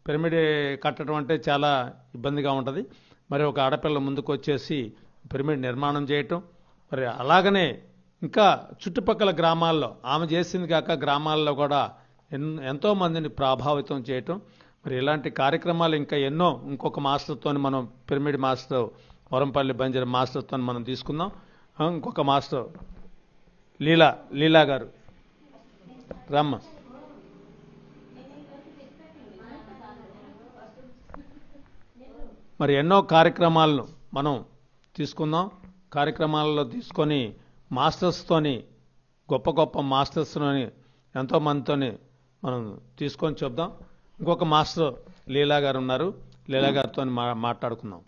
S1: పిరమిడ్ కట్టడం అంటే చాలా ఇబ్బందిగా ఉంటుంది. మరి ఒక ఆడపిల్ల ముందుకు వచ్చేసి పిరమిడ్ నిర్మాణం చేయటం, మరి అలాగనే ఇంకా చుట్టుపక్కల గ్రామాల్లో ఆమె చేసింది కాక గ్రామాల్లో కూడా ఎంతో మందిని ప్రభావితం చేయటం. మరి ఇలాంటి కార్యక్రమాలు ఇంకా ఎన్నో ఇంకొక మాస్టర్తో మనం పిరమిడ్ మాస్టర్ వరంపల్లి బంజారా మాస్టర్తో మనం తీసుకుందాం. ఇంకొక మాస్టర్ లీలా గారు రమ్మ. మరి ఎన్నో కార్యక్రమాలను మనం తీసుకుందాం. కార్యక్రమాలలో తీసుకొని మాస్టర్స్తోని గొప్ప గొప్ప మాస్టర్స్తోని ఎంతో మందితోని మనం తీసుకొని చెప్దాం. ఇంకొక మాస్టర్ లీలా గారు ఉన్నారు, లీలా గారితో మాట్లాడుకుందాం.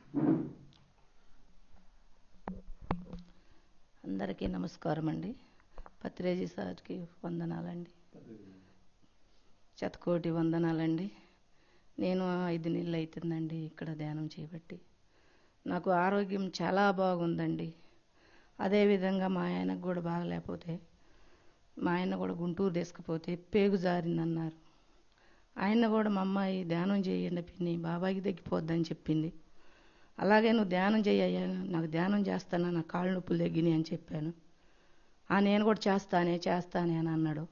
S3: అందరికీ నమస్కారం అండి. పత్రేజీ సార్కి వందనాలండి, శతకోటి వందనాలండి. నేను 5 నెలలు అవుతుందండి ఇక్కడ ధ్యానం చేయబట్టి. నాకు ఆరోగ్యం చాలా బాగుందండి. అదేవిధంగా మా ఆయనకు కూడా బాగలేకపోతే మా ఆయన కూడా గుంటూరు తీసుకుపోతే పేగు జారిందన్నారు. ఆయన కూడా మా అమ్మాయి ధ్యానం చేయండి పిన్ని, బాబాయికి తగ్గిపోద్దని చెప్పింది. అలాగే నువ్వు ధ్యానం చేయయ్యా, నాకు ధ్యానం చేస్తానా, నా కాళ్ళు నొప్పులు తగ్గినాయి అని చెప్పాను. నేను కూడా చేస్తానే అని అన్నాడు.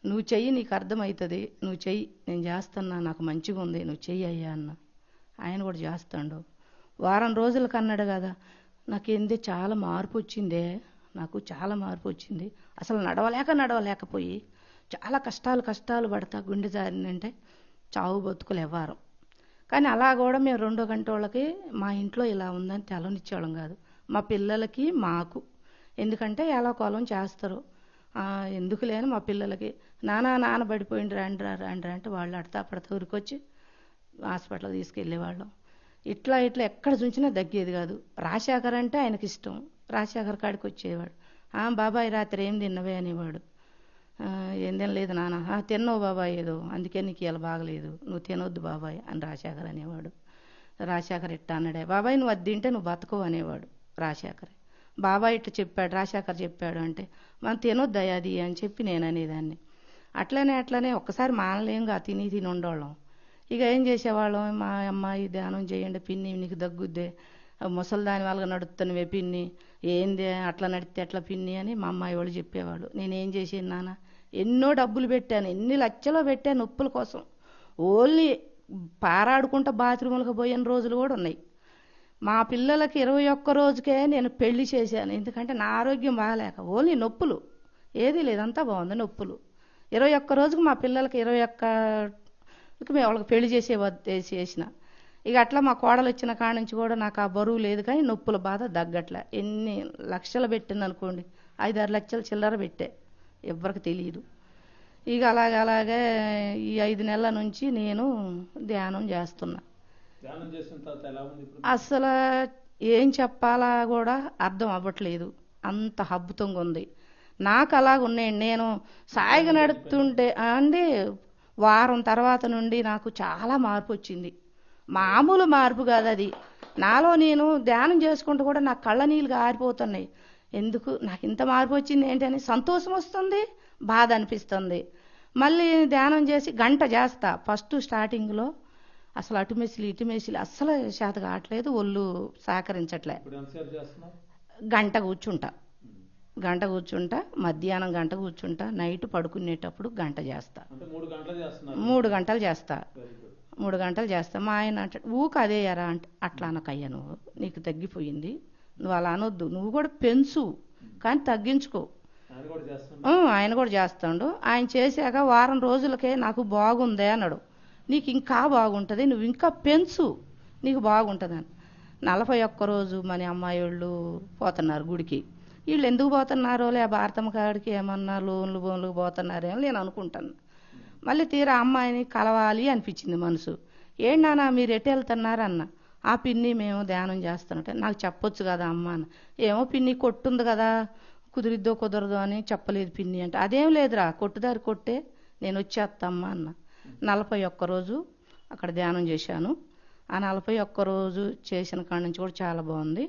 S3: నువ్వు చెయ్యి, నీకు అర్థమవుతుంది, నువ్వు చెయ్యి, నేను చేస్తున్నా, నాకు మంచిగా ఉంది, నువ్వు చెయ్యి అయ్యా అన్న. ఆయన కూడా చేస్తాడు. వారం రోజులకు అన్నాడు కదా, నాకేంది చాలా మార్పు వచ్చిందే, నాకు చాలా మార్పు వచ్చింది. అసలు నడవలేకపోయి చాలా కష్టాలు పడతా, గుండె జారిందంటే చావు బతుకులు ఎవ్వరం. కానీ అలా కూడా మేము 2 గంటలకి మా ఇంట్లో ఇలా ఉందని తెలవనిచ్చేవాళ్ళం కాదు, మా పిల్లలకి మాకు. ఎందుకంటే ఎలా కోలం చేస్తారు, ఎందుకు లేని మా పిల్లలకి నాన్న పడిపోయింది రండి అంటే వాళ్ళు అడతా పడతా ఊరికొచ్చి హాస్పిటల్కి తీసుకెళ్ళేవాళ్ళం. ఇట్లా ఎక్కడ చూసినా తగ్గేది కాదు. రాజశేఖర్ అంటే ఆయనకి ఇష్టం, రాజశేఖర్ కాడికి వచ్చేవాడు. బాబాయ్ రాత్రి ఏం తిన్నవే అనేవాడు. ఏం తినలేదు నాన్న. తిన్నావు బాబాయ్ ఏదో, అందుకే నీకు ఇలా బాగలేదు, నువ్వు తినొద్దు బాబాయ్ అని రాజశేఖర్ అనేవాడు. రాజశేఖర్ ఇట్ట అన్నాడే, బాబాయ్ నువ్వు అది తింటే నువ్వు బతకవు అనేవాడు రాజశేఖర్. బాబాయ్ ఇట్లా చెప్పాడు, రాజశేఖర్ చెప్పాడు అంటే మనం తినొద్దయ్యా అది అని చెప్పి నేను అనేదాన్ని. అట్లనే ఒక్కసారి మానలేంగా తిని ఉండేవాళ్ళం. ఇక ఏం చేసేవాళ్ళం, మా అమ్మాయి ధ్యానం చేయండి పిన్ని, నీకు దగ్గుద్దే, ముసలిదాని వాళ్ళగా నడుస్తున్నవే పిన్ని, ఏంది అట్లా నడితే ఎట్లా పిన్ని అని మా అమ్మాయి వాళ్ళు చెప్పేవాళ్ళు. నేనేం చేసేది నాన్న, ఎన్నో డబ్బులు పెట్టాను, ఎన్ని లక్షలు పెట్టాను నొప్పుల కోసం. ఓన్లీ పారాడుకుంటూ బాత్రూములకు పోయిన రోజులు కూడా ఉన్నాయి. మా పిల్లలకి 21 రోజుకే నేను పెళ్లి చేశాను. ఎందుకంటే నా ఆరోగ్యం బాగాలేక ఓన్లీ నొప్పులు, ఏదీ లేదంతా బాగుంది నొప్పులు. 21 రోజుకి మా పిల్లలకి 21కి మేము వాళ్ళకి పెళ్లి చేసిన. ఇక అట్లా మా కోడలు వచ్చిన కాడ నుంచి కూడా నాకు ఆ బరువు లేదు, కానీ నొప్పుల బాధ తగ్గట్లే. ఎన్ని లక్షలు పెట్టింది అనుకోండి, 5-6 లక్షలు చిల్లర పెట్టే, ఎవ్వరికి తెలియదు. ఇక అలాగే ఈ 5 నెలల నుంచి నేను ధ్యానం చేస్తున్నా. అసలు ఏం చెప్పాలా కూడా అర్థం అవ్వట్లేదు, అంత అద్భుతంగా ఉంది. నాకు అలాగ ఉన్నాయండి. నేను సాయిగా నడుపుతుంటే అండి వారం తర్వాత నుండి నాకు చాలా మార్పు వచ్చింది. మామూలు మార్పు కాదు అది. నాలో నేను ధ్యానం చేసుకుంటూ కూడా నాకు కళ్ళ నీళ్ళు ఆరిపోతున్నాయి. ఎందుకు నాకు ఇంత మార్పు వచ్చింది ఏంటని సంతోషం వస్తుంది, బాధ అనిపిస్తుంది. మళ్ళీ ధ్యానం చేసి గంట చేస్తా. ఫస్ట్ స్టార్టింగ్లో అసలు అటు మెసిలి అస్సలు చేత కావట్లేదు, ఒళ్ళు సహకరించట్లే. గంట కూర్చుంటా, మధ్యాహ్నం గంట కూర్చుంటా, నైట్ పడుకునేటప్పుడు గంట చేస్తా. 3 గంటలు చేస్తా. 3 గంటలు చేస్తా. మా ఆయన అంటాడు, ఊక అదే ఎరా అంటే, అట్లా అనకయ్యా, నువ్వు నీకు తగ్గిపోయింది, నువ్వు అలా అనొద్దు, నువ్వు కూడా పెంచు కానీ తగ్గించుకో. ఆయన కూడా చేస్తాడు. ఆయన చేశాక వారం రోజులకే నాకు బాగుందే అన్నాడు. నీకు ఇంకా బాగుంటుంది, నువ్వు ఇంకా పెంచు, నీకు బాగుంటుంది అని. 41 రోజు మన అమ్మాయి వాళ్ళు పోతున్నారు గుడికి. వీళ్ళు ఎందుకు పోతున్నారో లే భారతమ్మ కాడికి ఏమన్నా బోన్లు పోతున్నారేమో నేను అనుకుంటాను. మళ్ళీ తీరా అమ్మాయిని కలవాలి అనిపించింది మనసు. ఏంటి నాన్న మీరు ఎటు వెళ్తున్నారన్న. ఆ పిన్ని మేము ధ్యానం చేస్తున్నట్టే. నాకు చెప్పొచ్చు కదా అమ్మ అన్న. ఏమో పిన్ని కొట్టుంది కదా, కుదిరిద్దో కుదరదో అని చెప్పలేదు పిన్ని అంటే. అదేం లేదురా, కొట్టుదారి కొట్టే, నేను వచ్చేస్తామ్మా అన్న. 41 రోజు అక్కడ ధ్యానం చేశాను. ఆ 41 రోజు చేసిన కాడి నుంచి కూడా చాలా బాగుంది.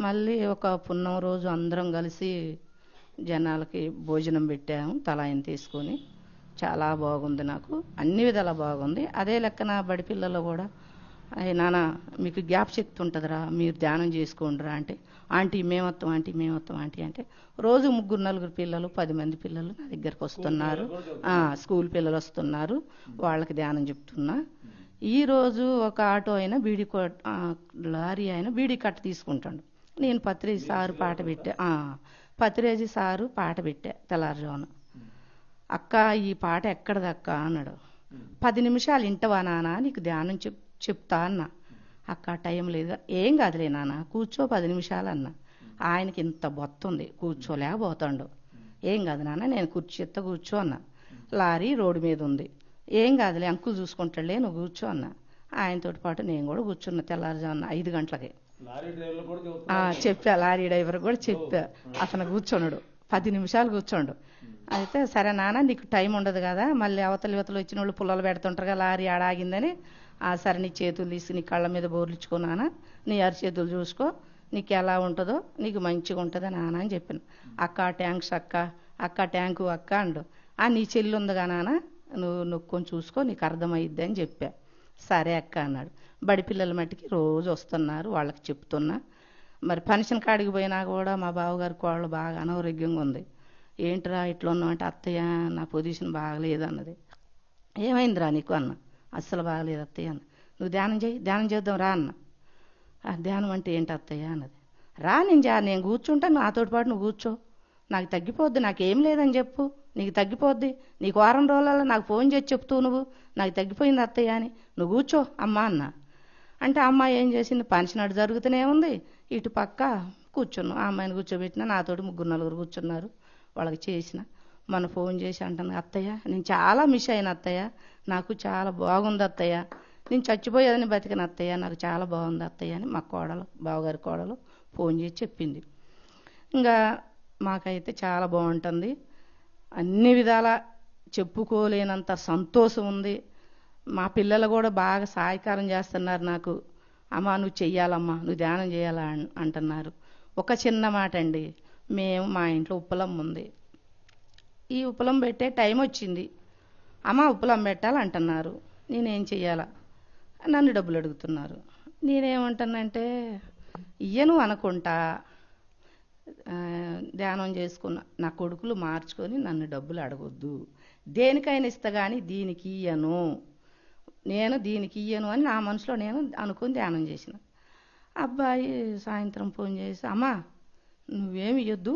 S3: మళ్ళీ ఒక పున్నం రోజు అందరం కలిసి జనాలకి భోజనం పెట్టాము, తలాయిని తీసుకొని. చాలా బాగుంది, నాకు అన్ని విధాలా బాగుంది. అదే లెక్కన బడి పిల్లలు కూడా, అయ్యి నాన్న మీకు జ్ఞాప శక్తి ఉంటుందిరా, మీరు ధ్యానం చేసుకోండిరా అంటే, ఆంటీ మేమొత్తాం ఆంటీ అంటే రోజు 3-4 పిల్లలు 10 మంది పిల్లలు నా దగ్గరకు వస్తున్నారు. స్కూల్ పిల్లలు వస్తున్నారు, వాళ్ళకి ధ్యానం చెప్తున్నా. ఈరోజు ఒక ఆటో అయినా లారీ అయినా బీడీ కట్ట తీసుకుంటాడు. నేను పత్రేజీ సారు పాట పెట్టా, పత్రేజీ సారు పాట పెట్టా తెల్లారుజామున. అక్క ఈ పాట ఎక్కడదక్క అన్నాడు. 10 నిమిషాలు ఇంటవా నాన్న, నీకు ధ్యానం చెప్తా అన్న. అక్క టైం లేదు. ఏం కాదులే నాన్న, కూర్చో 10 నిమిషాలు అన్న. ఆయనకి ఇంత బొత్తుంది, కూర్చోలేకపోతాడు. ఏం కాదు నాన్న, నేను కుర్చీతో కూర్చో అన్న. లారీ రోడ్డు మీద ఉంది. ఏం కాదులే అంకుల్ చూసుకుంటాడులే, నువ్వు కూర్చో అన్న. ఆయనతోటి పాటు నేను కూడా కూర్చున్నా తెల్లారుజామున 5 గంటలకి. చెప్పా, లారీ డ్రైవర్ కూడా చెప్పా. అతను కూర్చోనుడు 10 నిమిషాలు కూర్చోండు. అయితే సరే నాన్న నీకు టైం ఉండదు కదా, మళ్ళీ అవతలి వచ్చిన వాళ్ళు పుల్లలు పెడుతుంటారు కదా, లారీ ఆడాగిందని. సరే నీ చేతులు తీసి నీ కళ్ళ మీద బోర్లిచ్చుకో నాన్న, నీ అరిచేతులు చూసుకో, నీకు ఎలా ఉంటుందో నీకు మంచిగా ఉంటుందా నాన్న అని చెప్పాను. అక్క ట్యాంక్స్ అక్క ట్యాంకు అక్క అండు. నీ చెల్లి ఉందిగా నాన్న, నువ్వు నొక్కొని చూసుకో, నీకు అర్థమైద్ది అని చెప్పా. సరే అక్క అన్నాడు. బడి పిల్లల మట్టికి రోజు వస్తున్నారు, వాళ్ళకి చెప్తున్నా. మరి ఫంక్షన్ కాడికి పోయినా కూడా మా బావగారి కోళ్ళు బాగా అనారోగ్యంగా ఉంది. ఏంట్రా ఇట్లా ఉన్నావు అంటే, అత్తయ్య నా పొజిషన్ బాగలేదు అన్నది. ఏమైందిరా నీకు అన్న. అస్సలు బాగలేదు అత్తయ్య అన్న. నువ్వు ధ్యానం చేద్దాం రా అన్న. ధ్యానం అంటే ఏంటి అత్తయ్య అన్నది. రా నేను కూర్చుంటాను, నాతోటి పాటు నువ్వు కూర్చో, నాకు తగ్గిపోద్ది, నాకేం లేదని చెప్పు, నీకు తగ్గిపోద్ది. నీకు వారం రోజులలో నాకు ఫోన్ చేసి చెప్తూ నువ్వు నాకు తగ్గిపోయింది అత్తయ్య అని, నువ్వు కూర్చో అమ్మా అన్న. అంటే అమ్మాయి ఏం చేసింది, పంచినట్టు జరుగుతూనే ఉంది. ఇటు పక్క కూర్చున్నాం, ఆ అమ్మాయిని కూర్చోబెట్టిన, నాతోటి 3-4 కూర్చున్నారు. వాళ్ళకి చేసిన మన ఫోన్ చేసి అంటాను, అత్తయ్య నేను చాలా మిస్ అయిన అత్తయ్య, నాకు చాలా బాగుంది అత్తయ్య, నేను చచ్చిపోయేదని బతికిన అత్తయ్య, నాకు చాలా బాగుంది అత్తయ్య అని మా బావగారి కోడలు ఫోన్ చేసి చెప్పింది. ఇంకా మాకైతే చాలా బాగుంటుంది, అన్ని విధాల చెప్పుకోలేనంత సంతోషం ఉంది. మా పిల్లలు కూడా బాగా సహాయకారం చేస్తున్నారు నాకు. అమ్మ నువ్వు చెయ్యాలమ్మా, నువ్వు ధ్యానం చేయాలా అంటున్నారు. ఒక చిన్న మాట అండి, మేము మా ఇంట్లో ఉప్పలం ఉంది. ఈ ఉప్పలం పెట్టే టైం వచ్చింది. అమ్మ ఉప్పలం పెట్టాలంటున్నారు. నేనేం చెయ్యాలా, నన్ను డబ్బులు అడుగుతున్నారు. నేనేమంటానంటే, ఇయ్యను అనుకుంటా, ధ్యానం చేసుకున్న నా కొడుకులు మార్చుకొని నన్ను డబ్బులు అడగొద్దు, దేనికైనా ఇస్తా కానీ దీనికి ఇయ్యను, నేను దీనికి ఇయ్యను అని నా మనసులో నేను అనుకుని ధ్యానం చేసిన. అబ్బాయి సాయంత్రం ఫోన్ చేసి, అమ్మా నువ్వేమి ఇవ్వద్దు,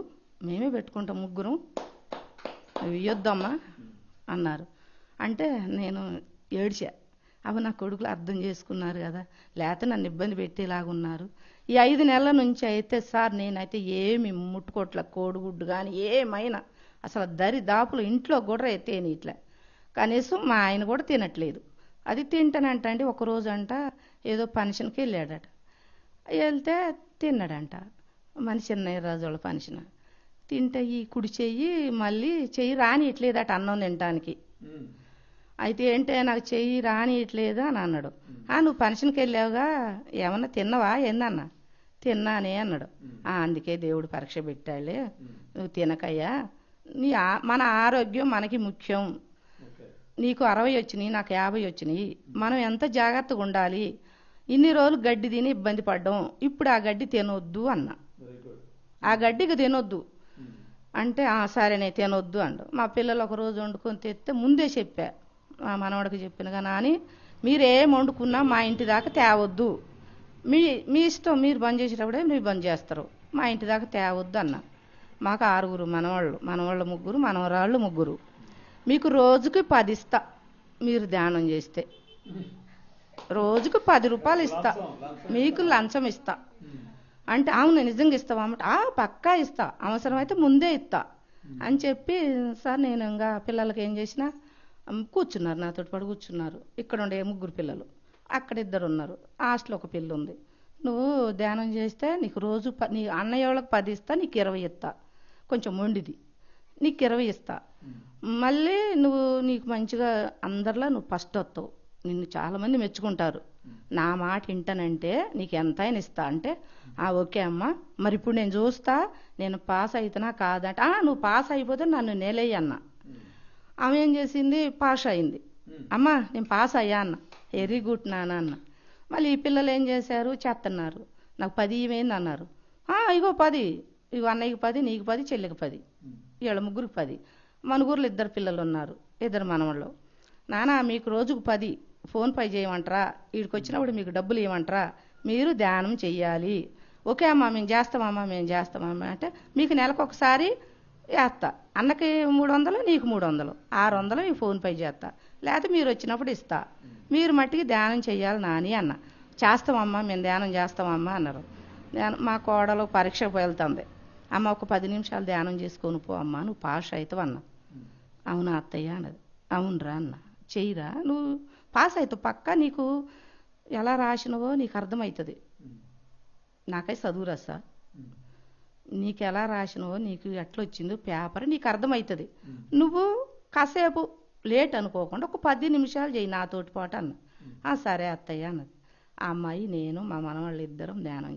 S3: మేమే పెట్టుకుంటాం ముగ్గురం, నువ్వు ఇవ్వద్దమ్మా అన్నారు. అంటే నేను ఏడ్చా. అవి నా కొడుకులు అర్థం చేసుకున్నారు కదా, లేకపోతే నన్ను ఇబ్బంది పెట్టేలాగున్నారు. ఈ 5 నెలల నుంచి అయితే సార్ నేనైతే ఏమి ముట్టుకోట్ల, కోడిగుడ్డు కానీ ఏమైనా అసలు దరిదాపులు ఇంట్లో కూడా తేని ఇట్లా, కనీసం మా ఆయన కూడా తినట్లేదు. అది తింటానంటండి. ఒకరోజు అంట ఏదో ఫంక్షన్కి వెళ్ళాడట, వెళ్తే తిన్నాడంట. మన చిన్నయ్య రాజు వాళ్ళ ఫంక్షన్. తింటే ఈ కుడి చెయ్యి మళ్ళీ చెయ్యి రానియట్లేదట అన్నం తినటానికి. అయితే ఏంటే నాకు చెయ్యి రానియట్లేదు అని అన్నాడు. నువ్వు ఫంక్షన్కి వెళ్ళావుగా, ఏమన్నా తిన్నావా ఏందన్నా, తిన్నానే అన్నాడు. అందుకే దేవుడు పరీక్ష పెట్టాడులే, నువ్వు తినకయ్యా, మన ఆరోగ్యం మనకి ముఖ్యం. నీకు 60 వచ్చినాయి, నాకు 50 వచ్చినాయి, మనం ఎంత జాగ్రత్తగా ఉండాలి. ఇన్ని రోజులు గడ్డి తిని ఇబ్బంది పడ్డాం, ఇప్పుడు ఆ గడ్డి తినొద్దు అన్న. ఆ గడ్డికి తినొద్దు అంటే సరేనే తినొద్దు అండు. మా పిల్లలు ఒక రోజు వండుకొని తెస్తే ముందే చెప్పా, మా మనవడికి చెప్పినగా, నాని మీరేం వండుకున్నా మా ఇంటి దాకా తేవద్దు, మీ ఇష్టం, మీరు బంద్ చేసేటప్పుడే మీరు బంద్ చేస్తారు, మా ఇంటి దాకా తేవద్దు అన్న. మాకు 6 మనవాళ్ళు 3, మనవరాళ్ళు 3. మీకు రోజుకి 10 ఇస్తా మీరు ధ్యానం చేస్తే, రోజుకి 10 రూపాయలు ఇస్తా, మీకు లంచం ఇస్తా అంటే, అవును నిజంగా ఇస్తావా అన్నమాట, పక్కా ఇస్తా, అవసరమైతే ముందే ఇస్తా అని చెప్పి, సార్ నేను ఇంకా పిల్లలకి ఏం చేసినా కూర్చున్నారు, నాతో పాటు కూర్చున్నారు. ఇక్కడ ఉండే 3 పిల్లలు, అక్కడ 2 ఉన్నారు, హాస్టల్ ఒక పిల్ల ఉంది. నువ్వు ధ్యానం చేస్తే నీకు రోజు నీ అన్నయ్య వాళ్ళకి 10 ఇస్తా, నీకు 20 ఇస్తా, కొంచెం మొండిది, నీకు 20 ఇస్తా, మళ్ళీ నీకు మంచిగా అందరిలో నువ్వు ఫస్ట్ వస్తావు, నిన్ను చాలామంది మెచ్చుకుంటారు, నా మాట వింటానంటే నీకు ఎంత అయినా ఇస్తా అంటే, ఓకే అమ్మా, మరి ఇప్పుడు నేను చూస్తా నేను పాస్ అవుతున్నా కాదంటే, నువ్వు పాస్ అయిపోతే నన్ను నేలయ్యి అన్న. ఆమె ఏం చేసింది, పాస్ అయింది. అమ్మా నేను పాస్ అయ్యా అన్న, వెరీ గుడ్ నాన్న అన్న. మళ్ళీ ఈ పిల్లలు ఏం చేశారు, చేస్తున్నారు, నాకు 10 ఇవేంది అన్నారు. ఇగో 10, ఇగో అన్నయ్యకి 10, నీకు 10, చెల్లికి 10, వీళ్ళ 3కి 10. మన ఊర్లో 2 పిల్లలు ఉన్నారు, 2 మనవాళ్ళు. నాన్న మీకు రోజుకు 10 ఫోన్ పే చేయమంటారా, వీడికి వచ్చినప్పుడు మీకు డబ్బులు ఇవ్వమంటారా, మీరు ధ్యానం చెయ్యాలి. ఓకే అమ్మా మేము చేస్తామమ్మా అంటే, మీకు నెలకు ఒకసారి వేస్తా, అన్నకి 300, నీకు 300, 600 ఈ ఫోన్ పే చేస్తా, లేకపోతే మీరు వచ్చినప్పుడు ఇస్తా, మీరు మట్టికి ధ్యానం చెయ్యాలి నాని అన్న. చేస్తామమ్మా మేము ధ్యానం చేస్తామమ్మా అన్నారు. మా కోడలు పరీక్షకు వెళ్తుంది, అమ్మ ఒక 10 నిమిషాలు ధ్యానం చేసుకొని పో అమ్మా, నువ్వు పాస్ అవుతావు అన్న. అవునా అత్తయ్య అన్నది. అవునరా అన్న, చెయ్యిరా, నువ్వు పాస్ అవుతావు పక్కా, నీకు ఎలా రాసినవో నీకు అర్థమవుతుంది, నాకై చదువు రసా, నీకు ఎలా రాసినవో నీకు ఎట్లొచ్చిందో పేపర్ నీకు అర్థమవుతుంది, నువ్వు కాసేపు లేట్ అనుకోకుండా ఒక 10 నిమిషాలు చెయ్యి నాతోటి పాటు అన్న. సరే అత్తయ్య అన్నది. ఆ అమ్మాయి నేను మా మనవాళ్ళు 2 ధ్యానం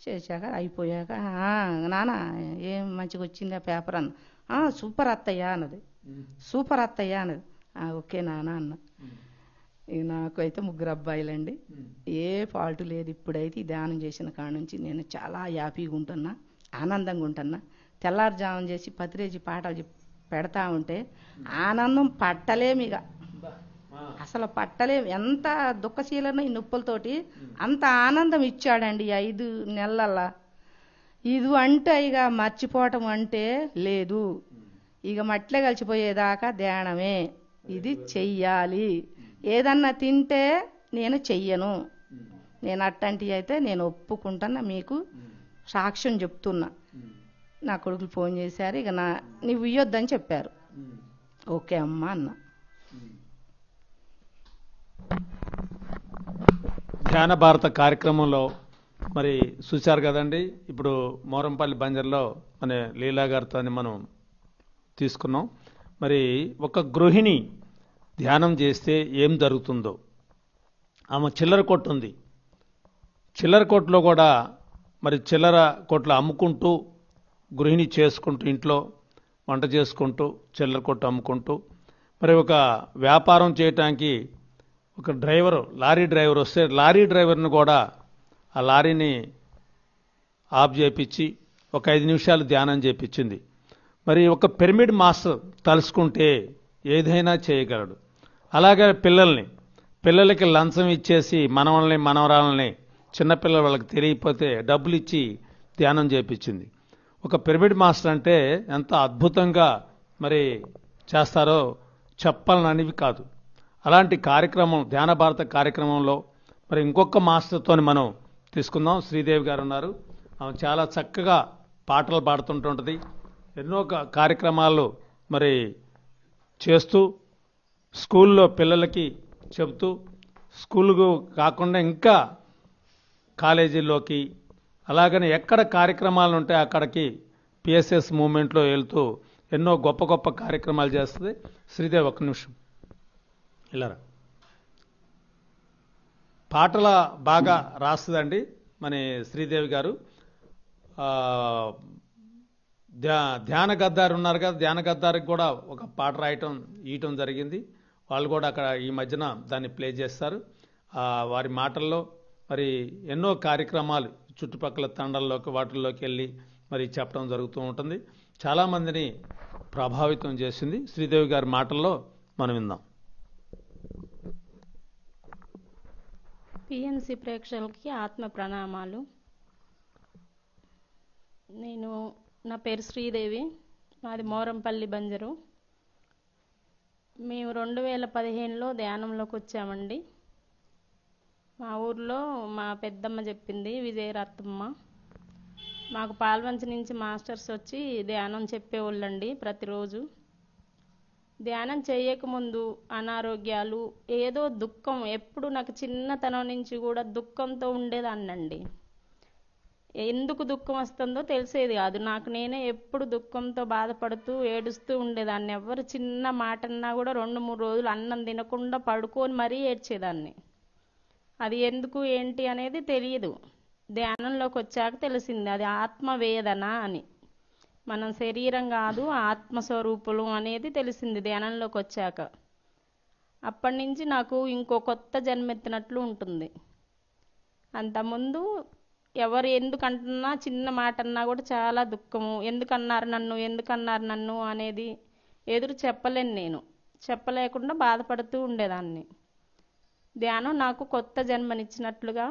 S3: చేశాక అయిపోయాక, నాన్న ఏం మంచిగా వచ్చిందా పేపర్ అన్న. సూపర్ అత్తయ్య అన్నది. సూపర్ అత్తయ్య అన్నది. ఓకే నాన్న అన్న. నాకు అయితే 3 అబ్బాయిలండి, ఏ ఫాల్ట్ లేదు. ఇప్పుడైతే ఈ ధ్యానం చేసిన కాడ నుంచి నేను చాలా హ్యాపీగా ఉంటున్నా, ఆనందంగా ఉంటున్నా. తెల్లారుజామున చేసి పతిరేజీ పాటలు పెడతా ఉంటే ఆనందం పట్టలేమిగ, అసలు పట్టలేం. ఎంత దుఃఖశీలన ఈ నొప్పులతోటి అంత ఆనందం ఇచ్చాడండి 5 నెలల. ఇది అంటే ఇక మర్చిపోవటం అంటే లేదు, ఇక మట్లే కలిసిపోయేదాకా ధ్యానమే, ఇది చెయ్యాలి. ఏదన్నా తింటే నేను చెయ్యను, నేను అట్టంటివి అయితే నేను ఒప్పుకుంటున్నా, మీకు సాక్ష్యం చెప్తున్నా. నా కొడుకులు ఫోన్ చేశారు, ఇక నువ్వు ఇయ్యొద్దని చెప్పారు. ఓకే అమ్మా అన్న.
S1: ధ్యాన భారత కార్యక్రమంలో మరి చూశారు కదండి, ఇప్పుడు మోరంపల్లి బంజర్లో మన లీలా గారితో మనం తీసుకున్నాం. మరి ఒక గృహిణి ధ్యానం చేస్తే ఏం జరుగుతుందో, ఆమె చిల్లర కొట్టు ఉంది, చిల్లర కొట్టులో కూడా మరి చిల్లర కొట్లు అమ్ముకుంటూ గృహిణి చేసుకుంటూ ఇంట్లో వంట చేసుకుంటూ చిల్లర కొట్టు అమ్ముకుంటూ మరి ఒక వ్యాపారం చేయటానికి ఒక డ్రైవరు, లారీ డ్రైవర్ వస్తే లారీ డ్రైవర్ని కూడా ఆ లారీని ఆఫ్ చేయించి ఒక 5 నిమిషాలు ధ్యానం చేయించింది. మరి ఒక పిరమిడ్ మాస్టర్ తలుసుకుంటే ఏదైనా చేయగలడు. అలాగే పిల్లలకి లంచం ఇచ్చేసి మనవరాలని చిన్నపిల్లల వాళ్ళకి తెలియకపోతే డబ్బులు ఇచ్చి ధ్యానం చేయించింది. ఒక పిరమిడ్ మాస్టర్ అంటే ఎంత అద్భుతంగా మరి చేస్తారో చెప్పాలనివి కాదు. అలాంటి కార్యక్రమం ధ్యాన భారత కార్యక్రమంలో మరి ఇంకొక మాస్టర్తో మనం తీసుకుందాం. శ్రీదేవి గారు ఉన్నారు, ఆమె చాలా చక్కగా పాటలు పాడుతుంటుంటుంది, ఎన్నో కార్యక్రమాలు మరి చేస్తూ స్కూల్లో పిల్లలకి చెబుతూ, స్కూలుకు కాకుండా ఇంకా కాలేజీల్లోకి అలాగని ఎక్కడ కార్యక్రమాలు ఉంటే అక్కడికి పిఎస్ఎస్ మూవ్మెంట్లో వెళ్తూ ఎన్నో గొప్ప గొప్ప కార్యక్రమాలు చేస్తుంది. శ్రీదేవి ఒక్క నిమిషం ఇలా పాటల బాగా రాస్తుందండి. మన శ్రీదేవి గారు ఆ, ధ్యాన గద్దారు ఉన్నారు కదా, ధ్యాన గద్దారికి కూడా ఒక పాట ఇయటం జరిగింది. వాళ్ళు కూడా అక్కడ ఈ మధ్యన దాన్ని ప్లే చేస్తారు. వారి మాటల్లో మరి ఎన్నో కార్యక్రమాలు చుట్టుపక్కల తండల్లోకి వాటిల్లోకి వెళ్ళి మరి చెప్పడం జరుగుతూ ఉంటుంది. చాలామందిని ప్రభావితం చేసింది. శ్రీదేవి గారి మాటల్లో మనం విందాం.
S4: పిఎన్సి ప్రేక్షకులకి ఆత్మ ప్రణామాలు. నా పేరు శ్రీదేవి, మాది మోరంపల్లి బంజరు. మేము 2015లో ధ్యానంలోకి వచ్చామండి. మా ఊర్లో మా పెద్దమ్మ చెప్పింది, విజయరత్నమ్మ. మాకు పాల్వంచ నుంచి మాస్టర్స్ వచ్చి ధ్యానం చెప్పేవాళ్ళండి ప్రతిరోజు. ధ్యానం చేయకముందు అనారోగ్యాలు, ఏదో దుఃఖం, ఎప్పుడు నాకు చిన్నతనం నుంచి కూడా దుఃఖంతో ఉండేదాన్నండి. ఎందుకు దుఃఖం వస్తుందో తెలిసేది కాదు. నాకు నేనే ఎప్పుడు దుఃఖంతో బాధపడుతూ ఏడుస్తూ ఉండేదాన్ని. ఎవరు చిన్న మాట అన్నా కూడా 2-3 రోజులు అన్నం తినకుండా పడుకొని మరీ ఏడ్చేదాన్ని. అది ఎందుకు ఏంటి అనేది తెలియదు. ధ్యానంలోకి వచ్చాక తెలిసింది అది ఆత్మవేదన అని. మనం శరీరం కాదు, ఆత్మస్వరూపులు అనేది తెలిసింది ధ్యానంలోకి వచ్చాక. అప్పటి నుంచి నాకు ఇంకో కొత్త జన్మెత్తినట్లు ఉంటుంది. అంతకుముందు ఎవరు ఎందుకంటున్నా, చిన్న మాట అన్నా కూడా చాలా దుఃఖము. ఎందుకన్నారు నన్ను అనేది ఎదురు చెప్పలేను నేను. చెప్పలేకుండా బాధపడుతూ ఉండేదాన్ని. ధ్యానం నాకు కొత్త జన్మనిచ్చినట్లుగా,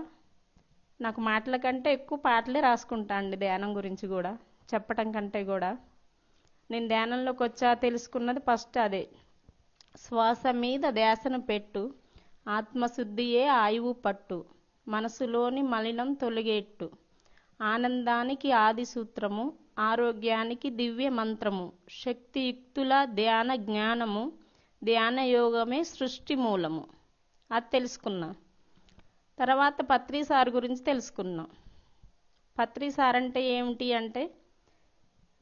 S4: నాకు మాటల కంటే ఎక్కువ పాటలే రాసుకుంటా అండి ధ్యానం గురించి కూడా, చెప్పటం కంటే కూడా. నేను ధ్యానంలోకి వచ్చా తెలుసుకున్నది ఫస్ట్ అదే. శ్వాస మీద ధ్యాసను పెట్టు, ఆత్మశుద్ధియే ఆయువు పట్టు, మనసులోని మలినం తొలగేట్టు, ఆనందానికి ఆది సూత్రము, ఆరోగ్యానికి దివ్య మంత్రము, శక్తియుక్తుల ధ్యాన జ్ఞానము, ధ్యాన యోగమే సృష్టి మూలము. అది తెలుసుకున్నా. తర్వాత పత్రి సార్ గురించి తెలుసుకున్నా. పత్రి సార్ అంటే ఏమిటి అంటే,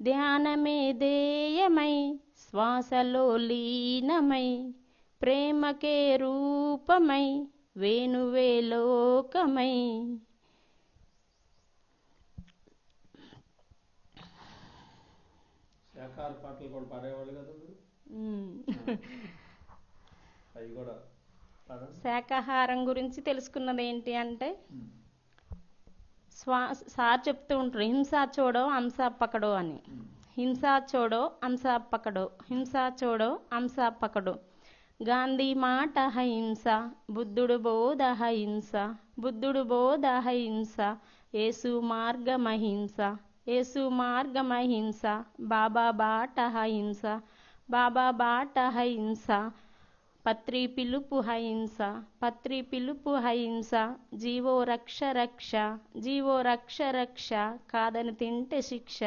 S4: ధ్యానమే ధ్యేయమై శ్వాసలో లీనమై, ప్రేమకే రూపమై వేణువే లోకమై.
S1: శాకాహార పాటలు కూడా పాడేవాళ్ళు కదా మీరు? అవి కూడా
S4: శాకాహారం గురించి తెలుసుకున్నది ఏంటి అంటే, సార్ చెప్తూ ఉంటారు, హింసా చోడో హంసా పకడో అని. హింసా చోడో హంసా పకడో, హింసా చోడో హంసా పకడో. గాంధీ మాట అహింస, బుద్ధుడు బోధ అహింస, బుద్ధుడు బోధ అహింస, యేసు మార్గమహింస, యేసు మార్గమహింస, బాబా బాట అహింస, బాబా బాట అహింస, పత్రి పిలుపు అహింస, పత్రి పిలుపు అహింస, జీవో రక్ష రక్ష, జీవో రక్ష రక్ష, కాదని తింటే శిక్ష,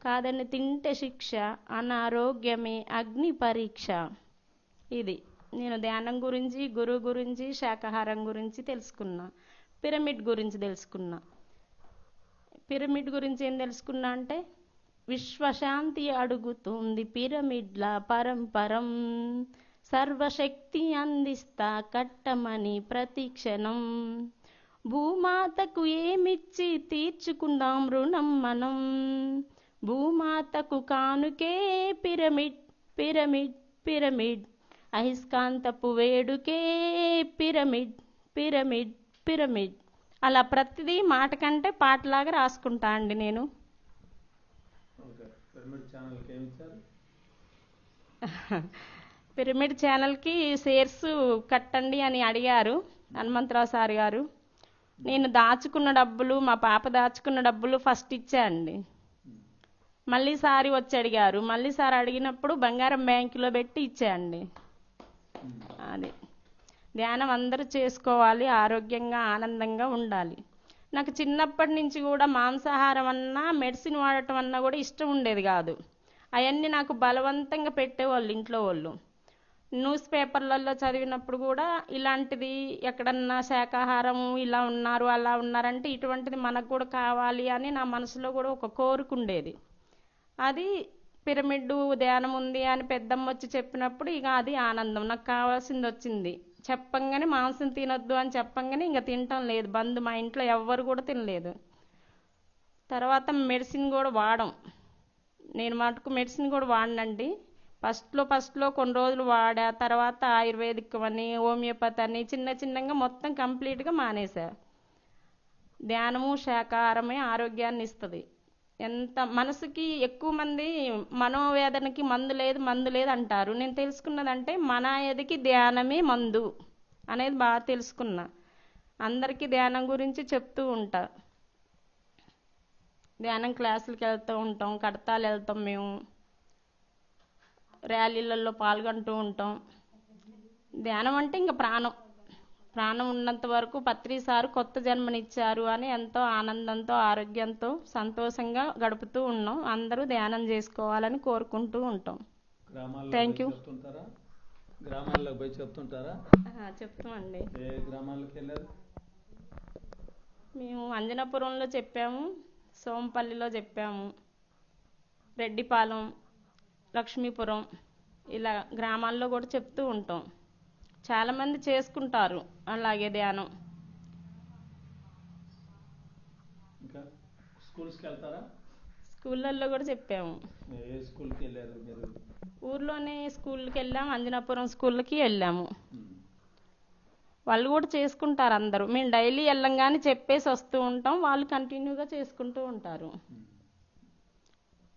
S4: కాదని తింటే శిక్ష, అనారోగ్యమే అగ్ని పరీక్ష. ఇది నేను ధ్యానం గురించి, గురువు గురించి, శాకాహారం గురించి తెలుసుకున్నా. పిరమిడ్ గురించి తెలుసుకున్నా. పిరమిడ్ గురించి ఏం తెలుసుకున్నా అంటే, విశ్వశాంతి అడుగుతుంది పిరమిడ్ల పరంపరం, సర్వశక్తి అందిస్తా కట్టమని ప్రతిక్షణం, భూమాతకు ఏమిచ్చి తీర్చుకుందాం రుణం మనం, భూమాతకు కానుకే పిరమిడ్ పిరమిడ్ పిరమిడ్, అయస్కాంతపు వేడుకే పిరమిడ్ పిరమిడ్ పిరమిడ్. అలా ప్రతిదీ మాట కంటే పాటలాగా రాసుకుంటా అండి నేను. పిరమిడ్ ఛానల్కి షేర్స్ కట్టండి అని అడిగారు హనుమంతరావు సార్ గారు. నేను దాచుకున్న డబ్బులు, మా పాప దాచుకున్న డబ్బులు ఫస్ట్ ఇచ్చా అండి. మళ్ళీ సారి వచ్చి అడిగారు. మళ్ళీ సార్ అడిగినప్పుడు బంగారం బ్యాంకులో పెట్టి ఇచ్చాయండి. అది ధ్యానం అందరూ చేసుకోవాలి, ఆరోగ్యంగా ఆనందంగా ఉండాలి. నాకు చిన్నప్పటి నుంచి కూడా మాంసాహారం అన్నా, మెడిసిన్ వాడటం అన్నా కూడా ఇష్టం ఉండేది కాదు. అవన్నీ నాకు బలవంతంగా పెట్టేవాళ్ళు ఇంట్లో వాళ్ళు. న్యూస్ పేపర్లలో చదివినప్పుడు కూడా ఇలాంటిది ఎక్కడన్నా శాకాహారం ఇలా ఉన్నారు అలా ఉన్నారంటే ఇటువంటిది మనకు కూడా కావాలి అని నా మనసులో కూడా ఒక కోరిక ఉండేది. అది పిరమిడ్ ధ్యానం ఉంది అని పెద్దమ్మ వచ్చి చెప్పినప్పుడు ఇక అది ఆనందం, నాకు కావాల్సింది వచ్చింది. చెప్పంగానే మాంసం తినొద్దు అని చెప్పంగానే ఇంకా తినటం లేదు, బంద్. మా ఇంట్లో ఎవ్వరు కూడా తినలేదు. తర్వాత మెడిసిన్ కూడా వాడం. నేను మటుకు మెడిసిన్ కూడా వాడనండి. ఫస్ట్లో కొన్ని రోజులు వాడా, తర్వాత ఆయుర్వేదిక్ అని హోమియోపతి అని చిన్నగా మొత్తం కంప్లీట్గా మానేసా. ధ్యానము శాకాహారమే ఆరోగ్యాన్ని ఇస్తుంది. ఎంత మనసుకి ఎక్కువ మంది మనోవేదనకి మందు లేదు అంటారు. నేను తెలుసుకున్నదంటే మనాయదికి ధ్యానమే మందు అనేది బాగా తెలుసుకున్నా. అందరికీ ధ్యానం గురించి చెప్తూ ఉంటా. ధ్యానం క్లాసులకి వెళ్తూ ఉంటాం, కడతాలు వెళ్తాం, మేము ర్యాలీలలో పాల్గొంటూ ఉంటాం. ధ్యానం అంటే ఇంకా ప్రాణం ఉన్నంత వరకు పత్రి సారు కొత్త జన్మనిచ్చారు అని ఎంతో ఆనందంతో ఆరోగ్యంతో సంతోషంగా గడుపుతూ ఉన్నాం. అందరూ ధ్యానం చేసుకోవాలని కోరుకుంటూ ఉంటాం. Thank you.
S1: గ్రామాల్లో పోయి చెప్తుంటారా?
S4: చెప్తామండి.
S1: ఏ గ్రామాలకు వెళ్ళారు?
S4: మేము అంజనాపురంలో చెప్పాము, సోంపల్లిలో చెప్పాము, రెడ్డిపాలెం, లక్ష్మీపురం, ఇలా గ్రామాల్లో కూడా చెప్తూ ఉంటాం. చాలామంది చేసుకుంటారు అలాగే ధ్యానం.
S1: ఇంకా స్కూల్స్కి వెళ్తారా?
S4: స్కూళ్ళల్లో కూడా చెప్పాము.
S1: ఏ స్కూల్కి వెళ్ళారు మీరు?
S4: ఊర్లోనే స్కూల్కి వెళ్ళాము, అంజనాపురం స్కూల్కి వెళ్ళాము. వాళ్ళు కూడా చేసుకుంటారు అందరూ. మేము డైలీ వెళ్ళంగానే చెప్పేసి వస్తూ ఉంటాం, వాళ్ళు కంటిన్యూగా చేసుకుంటూ ఉంటారు.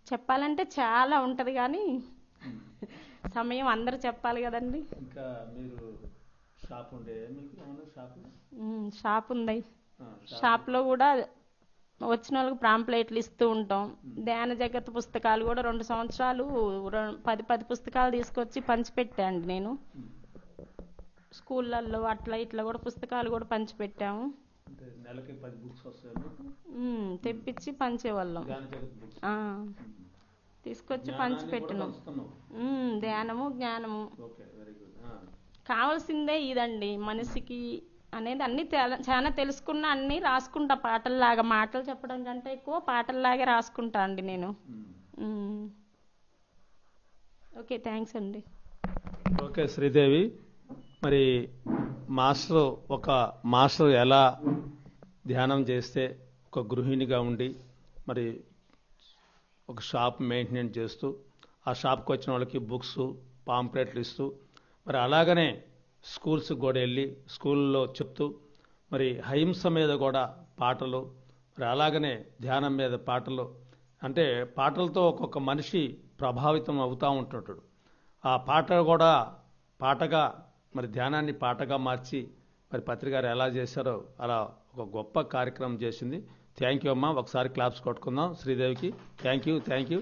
S4: చెప్పాలంటే చాలా ఉంటుంది కానీ సమయం అందరూ చెప్పాలి కదండి.
S1: ఇంకా మీరు షాప్ ఉండే మీకు ఏమన్నా
S4: షాప్ ఉంది. షాప్లో కూడా వచ్చిన వాళ్ళకి పాంప్లెట్లు ఇస్తూ ఉంటాం. ధ్యాన జగత్ పుస్తకాలు కూడా 2 సంవత్సరాలు 10 పుస్తకాలు తీసుకొచ్చి పంచిపెట్టాండి నేను. స్కూళ్ళల్లో అట్లా ఇట్లా కూడా పుస్తకాలు కూడా పంచిపెట్టాము.
S1: నెలకి 10 బుక్స్ వస్తాయి,
S4: తెప్పించి పంచేవాళ్ళం. తీసుకొచ్చి పంచిపెట్టినాం. ధ్యానము జ్ఞానము కావాల్సిందే ఇదండి మనిషికి అనేది. అన్ని చాలా తెలుసుకున్నా, అన్ని రాసుకుంటా పాటల్లాగా. మాటలు చెప్పడం కంటే ఎక్కువ పాటల్లాగే రాసుకుంటా అండి నేను. ఓకే, థ్యాంక్స్ అండి.
S1: ఓకే శ్రీదేవి, మరి ఒక మాస్టర్ ఎలా ధ్యానం చేస్తే ఒక గృహిణిగా ఉండి మరి ఒక షాప్ మెయింటెనెన్స్ చేస్తూ ఆ షాప్కి వచ్చిన వాళ్ళకి బుక్స్ పాంప్లెట్లు ఇస్తూ మరి అలాగనే స్కూల్స్కి కూడా వెళ్ళి స్కూల్లో చెప్తూ మరి అహింస మీద కూడా పాటలు, మరి అలాగనే ధ్యానం మీద పాటలు, అంటే పాటలతో ఒక్కొక్క మనిషి ప్రభావితం అవుతూ ఉంటుంటాడు. ఆ పాట కూడా పాటగా మరి ధ్యానాన్ని పాటగా మార్చి మరి పత్రికారు ఎలా చేశారో అలా ఒక గొప్ప కార్యక్రమం చేసింది. థ్యాంక్ యూ అమ్మా. ఒకసారి క్లాప్స్ కొట్టుకుందాం శ్రీదేవికి. Thank you.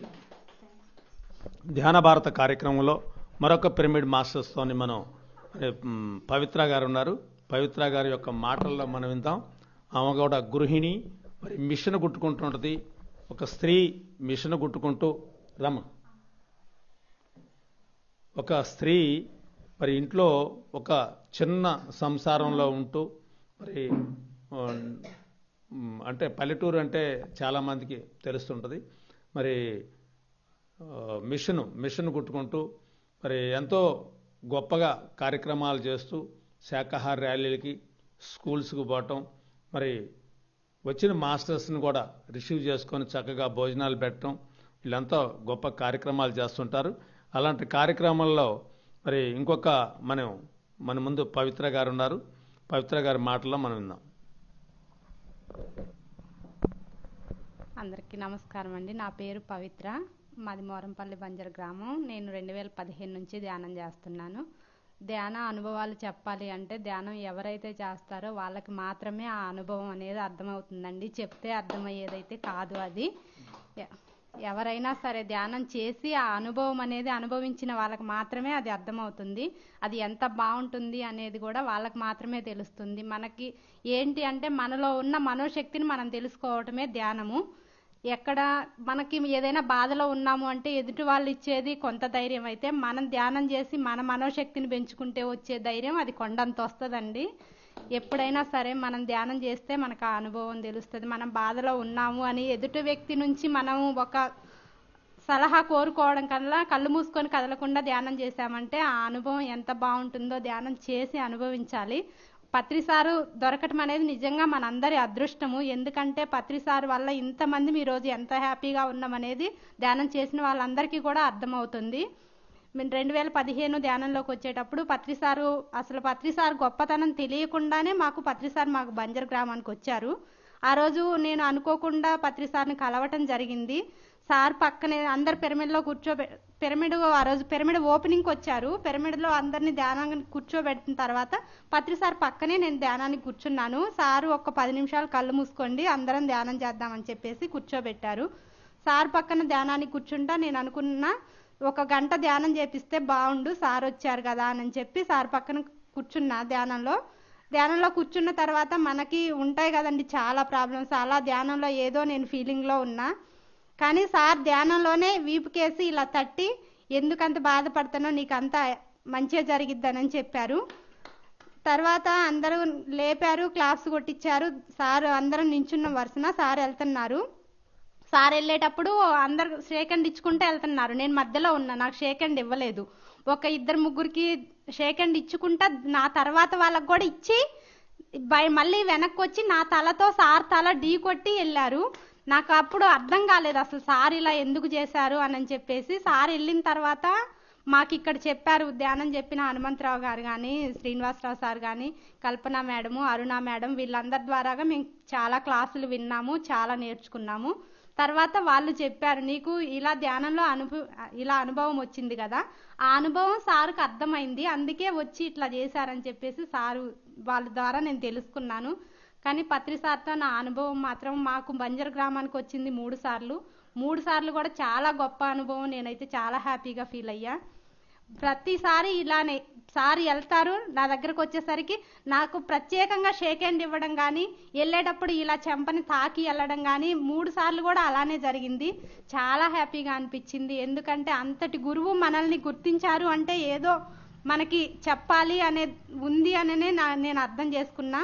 S1: ధ్యాన భారత కార్యక్రమంలో మరొక పిరమిడ్ మాస్టర్స్తోని మనం పవిత్ర గారు ఉన్నారు. పవిత్ర గారి యొక్క మాటల్లో మనం విందాం. ఆమె కూడా గృహిణి, మరి మిషన్ కుట్టుకుంటుంటుంది. ఒక స్త్రీ మిషన్ కుట్టుకుంటూ ఒక స్త్రీ మరి ఇంట్లో ఒక చిన్న సంసారంలో ఉంటూ మరి అంటే పల్లెటూరు అంటే చాలామందికి తెలుస్తుంటుంది. మరి మిషన్ కుట్టుకుంటూ మరి ఎంతో గొప్పగా కార్యక్రమాలు చేస్తూ శాకాహార ర్యాలీలకి స్కూల్స్కి పోవటం, మరి వచ్చిన మాస్టర్స్ని కూడా రిసీవ్ చేసుకొని చక్కగా భోజనాలు పెట్టడం, వీళ్ళంతా గొప్ప కార్యక్రమాలు చేస్తుంటారు. అలాంటి కార్యక్రమాల్లో మరి ఇంకొక మన ముందు పవిత్ర గారు ఉన్నారు. పవిత్ర గారి మాటల్లో మనం విందాం.
S5: అందరికీ నమస్కారం అండి. నా పేరు పవిత్ర, మాది మోరంపల్లి బంజర్ గ్రామం. నేను 2015 నుంచి ధ్యానం చేస్తున్నాను. ధ్యాన అనుభవాలు చెప్పాలి అంటే ధ్యానం ఎవరైతే చేస్తారో వాళ్ళకి మాత్రమే ఆ అనుభవం అనేది అర్థమవుతుందండి. చెప్తే అర్థమయ్యేదైతే కాదు. అది ఎవరైనా సరే ధ్యానం చేసి ఆ అనుభవం అనేది అనుభవించిన వాళ్ళకి మాత్రమే అది అర్థమవుతుంది. అది ఎంత బాగుంటుంది అనేది కూడా వాళ్ళకి మాత్రమే తెలుస్తుంది. మనకి ఏంటి అంటే మనలో ఉన్న మనోశక్తిని మనం తెలుసుకోవటమే ధ్యానము. ఎక్కడ మనకి ఏదైనా బాధలో ఉన్నాము అంటే ఎదుటి వాళ్ళు ఇచ్చేది కొంత ధైర్యం అయితే, మనం ధ్యానం చేసి మన మనోశక్తిని పెంచుకుంటే వచ్చే ధైర్యం అది కొండంత వస్తుందండి. ఎప్పుడైనా సరే మనం ధ్యానం చేస్తే మనకు ఆ అనుభవం తెలుస్తుంది. మనం బాధలో ఉన్నాము అని ఎదుటి వ్యక్తి నుంచి మనం ఒక సలహా కోరుకోవడం కన్నా కళ్ళు మూసుకొని కదలకుండా ధ్యానం చేశామంటే ఆ అనుభవం ఎంత బాగుంటుందో ధ్యానం చేసి అనుభవించాలి. పత్రిసారు దొరకటం అనేది నిజంగా మనందరి అదృష్టము. ఎందుకంటే పత్రిసారు వల్ల ఇంతమంది ఈ రోజు ఎంత హ్యాపీగా ఉన్నామనేది ధ్యానం చేసిన వాళ్ళందరికీ కూడా అర్థమవుతుంది. మేము 2015 ధ్యానంలోకి వచ్చేటప్పుడు పత్రిసారు గొప్పతనం తెలియకుండానే పత్రిసారు మాకు బంజర్ గ్రామానికి వచ్చారు. ఆ రోజు నేను అనుకోకుండా పత్రిసార్ని కలవటం జరిగింది. సార్ పక్కనే అందరు పిరమిడ్లో ఆ రోజు పిరమిడ్ ఓపెనింగ్కి వచ్చారు. పిరమిడ్లో అందరినీ ధ్యానానికి కూర్చోబెట్టిన తర్వాత పత్రిసార్ పక్కనే నేను ధ్యానానికి కూర్చున్నాను. సారు ఒక 10 నిమిషాలు కళ్ళు మూసుకోండి అందరం ధ్యానం చేద్దామని చెప్పేసి కూర్చోబెట్టారు. సార్ పక్కన ధ్యానానికి కూర్చుంటా నేను అనుకున్నా 1 గంట ధ్యానం చేపిస్తే బాగుండు, సార్ వచ్చారు కదా అని చెప్పి సార్ పక్కన కూర్చున్నా. ధ్యానంలో కూర్చున్న తర్వాత మనకి ఉంటాయి కదండి చాలా ప్రాబ్లమ్స్. అలా ధ్యానంలో ఏదో నేను ఫీలింగ్లో ఉన్నా, కానీ సార్ ధ్యానంలోనే వీపుకేసి ఇలా తట్టి ఎందుకంత బాధపడతానో నీకు అంత మంచిగా జరిగిద్దానని చెప్పారు. తర్వాత అందరూ లేపారు, క్లాప్స్ కొట్టించారు. సార్ అందరం నించున్న వరుసన సార్ వెళ్తున్నారు. సార్ వెళ్ళేటప్పుడు అందరు షేక్ హ్యాండ్ ఇచ్చుకుంటే వెళ్తున్నారు. నేను మధ్యలో ఉన్నా, నాకు షేక్ హ్యాండ్ ఇవ్వలేదు. ఒక 2-3 షేక్ హ్యాండ్ ఇచ్చుకుంటా నా తర్వాత వాళ్ళకు కూడా ఇచ్చి మళ్ళీ వెనక్కి వచ్చి నా తలతో సార్ తల ఢీ కొట్టి వెళ్ళారు. నాకు అప్పుడు అర్థం కాలేదు అసలు సార్ ఇలా ఎందుకు చేశారు అని చెప్పేసి. సార్ వెళ్ళిన తర్వాత మాకు ఇక్కడ చెప్పారు, ధ్యానం చెప్పిన హనుమంతరావు గారు కానీ, శ్రీనివాసరావు సార్ కానీ, కల్పన మేడము, అరుణ మేడం, వీళ్ళందరి ద్వారాగా మేము చాలా క్లాసులు విన్నాము, చాలా నేర్చుకున్నాము. తర్వాత వాళ్ళు చెప్పారు, నీకు ఇలా ధ్యానంలో ఇలా అనుభవం వచ్చింది కదా, ఆ అనుభవం సార్కు అర్థమైంది, అందుకే వచ్చి ఇట్లా చేశారని చెప్పేసి సారు వాళ్ళ ద్వారా నేను తెలుసుకున్నాను. కానీ పత్రిసార్తో నా అనుభవం మాత్రం మాకు బంజర్ గ్రామానికి వచ్చింది 3 సార్లు. 3 సార్లు కూడా చాలా గొప్ప అనుభవం. నేనైతే చాలా హ్యాపీగా ఫీల్ అయ్యా. ప్రతిసారి ఇలానే సార్ వెళ్తారు, నా దగ్గరకు వచ్చేసరికి నాకు ప్రత్యేకంగా షేక్ హ్యాండ్ ఇవ్వడం కానీ, వెళ్ళేటప్పుడు ఇలా చెంపని తాకి వెళ్ళడం కానీ 3 సార్లు కూడా అలానే జరిగింది. చాలా హ్యాపీగా అనిపించింది. ఎందుకంటే అంతటి గురువు మనల్ని గుర్తించారు అంటే ఏదో మనకి చెప్పాలి అనే ఉంది అనే నేను అర్థం చేసుకున్నా.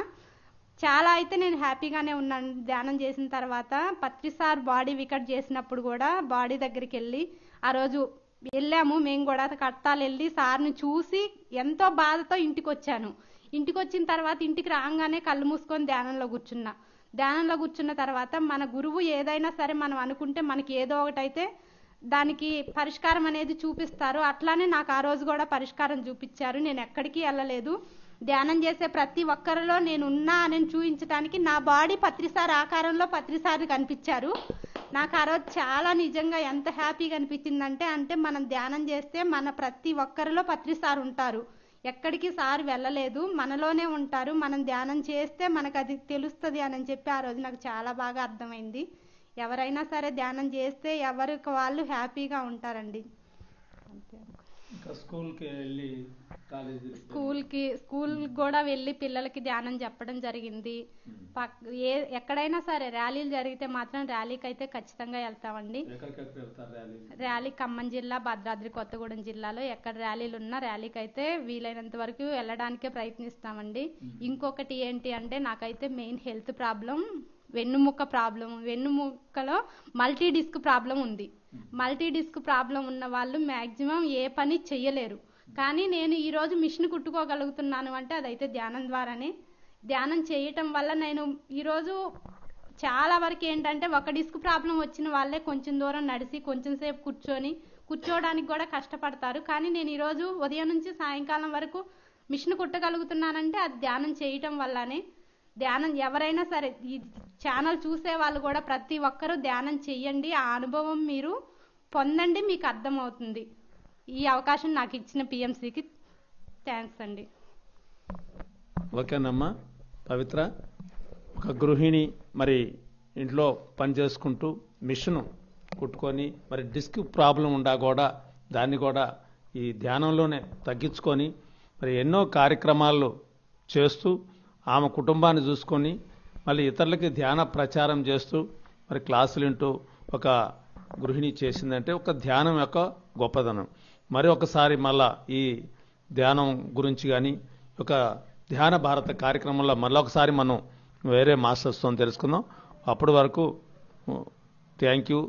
S5: చాలా అయితే నేను హ్యాపీగానే ఉన్నాను ధ్యానం చేసిన తర్వాత. పత్రిసార్ బాడీ వికెట్ చేసినప్పుడు కూడా బాడీ దగ్గరికి వెళ్ళి ఆ రోజు వెళ్ళాము మేము కూడా, కట్టాలు వెళ్ళి సార్ని చూసి ఎంతో బాధతో ఇంటికి వచ్చాను. ఇంటికి వచ్చిన తర్వాత ఇంటికి రాగానే కళ్ళు మూసుకొని ధ్యానంలో కూర్చున్న తర్వాత మన గురువు ఏదైనా సరే మనం అనుకుంటే మనకి ఏదో ఒకటైతే దానికి పరిష్కారం అనేది చూపిస్తారు. అట్లానే నాకు ఆ రోజు కూడా పరిష్కారం చూపించారు. నేను ఎక్కడికి వెళ్ళలేదు. ధ్యానం చేసే ప్రతి ఒక్కరిలో నేను ఉన్నా అని చూపించడానికి నా బాడీ పత్రిసార్ ఆకారంలో పత్రిసారి కనిపించారు. నాకు ఆ రోజు చాలా నిజంగా ఎంత హ్యాపీగా అనిపించిందంటే మనం ధ్యానం చేస్తే మన ప్రతి ఒక్కరిలో పత్రిసార్ ఉంటారు. ఎక్కడికి సార్ వెళ్ళలేదు, మనలోనే ఉంటారు. మనం ధ్యానం చేస్తే మనకు అది తెలుస్తుంది అని చెప్పి ఆ రోజు నాకు చాలా బాగా అర్థమైంది. ఎవరైనా సరే ధ్యానం చేస్తే ఎవరికి వాళ్ళు హ్యాపీగా ఉంటారండి. స్కూల్ కూడా వెళ్ళి పిల్లలకి ధ్యానం చెప్పడం జరిగింది. ఎక్కడైనా సరే ర్యాలీలు జరిగితే మాత్రం ర్యాలీకి అయితే ఖచ్చితంగా వెళ్తామండి. ర్యాలీ ఖమ్మం జిల్లా, భద్రాద్రి కొత్తగూడెం జిల్లాలో ఎక్కడ ర్యాలీలు ఉన్నా ర్యాలీకి అయితే వీలైనంత వరకు వెళ్ళడానికే ప్రయత్నిస్తామండి. ఇంకొకటి ఏంటి అంటే నాకైతే మెయిన్ హెల్త్ ప్రాబ్లం, వెన్నుముక్కలో మల్టీ డిస్క్ ప్రాబ్లం ఉంది. మల్టీ డిస్క్ ప్రాబ్లం ఉన్న వాళ్ళు మ్యాక్సిమం ఏ పని చెయ్యలేరు. కానీ నేను ఈరోజు మిషన్ కుట్టుకోగలుగుతున్నాను అంటే అదైతే ధ్యానం ద్వారానే. ధ్యానం చేయటం వల్ల నేను ఈరోజు చాలా వరకు ఏంటంటే ఒక డిస్క్ ప్రాబ్లం వచ్చిన వాళ్ళే కొంచెం దూరం నడిచి కొంచెం సేపు కూర్చోవడానికి కూడా కష్టపడతారు. కానీ నేను ఈరోజు ఉదయం నుంచి సాయంకాలం వరకు మిషన్ కుట్టగలుగుతున్నానంటే అది ధ్యానం చేయటం వల్లనే. ధ్యానం ఎవరైనా సరే ఈ ఛానల్ చూసే వాళ్ళు కూడా ప్రతి ఒక్కరూ ధ్యానం చెయ్యండి, ఆ అనుభవం మీరు పొందండి, మీకు అర్థమవుతుంది. ఈ అవకాశం నాకు ఇచ్చిన పిఎంసికి థ్యాంక్స్ అండి.
S1: ఓకేనమ్మా పవిత్ర, ఒక గృహిణి మరి ఇంట్లో పని చేసుకుంటూ మిషన్ కుట్టుకొని మరి డిస్క్ ప్రాబ్లం ఉండా కూడా దాన్ని కూడా ఈ ధ్యానంలోనే తగ్గించుకొని మరి ఎన్నో కార్యక్రమాలు చేస్తూ ఆమె కుటుంబాన్ని చూసుకొని మళ్ళీ ఇతరులకి ధ్యాన ప్రచారం చేస్తూ మరి క్లాసులు వింటూ ఒక గృహిణి చేసిందంటే ఒక ధ్యానం యొక్క గొప్పదనం. మరి ఒకసారి మళ్ళా ఈ ధ్యానం గురించి కానీ ఒక ధ్యాన భారత కార్యక్రమంలో మళ్ళీ ఒకసారి మనం వేరే మాస్టర్స్తో తెలుసుకుందాం. అప్పటి వరకు థ్యాంక్ యూ.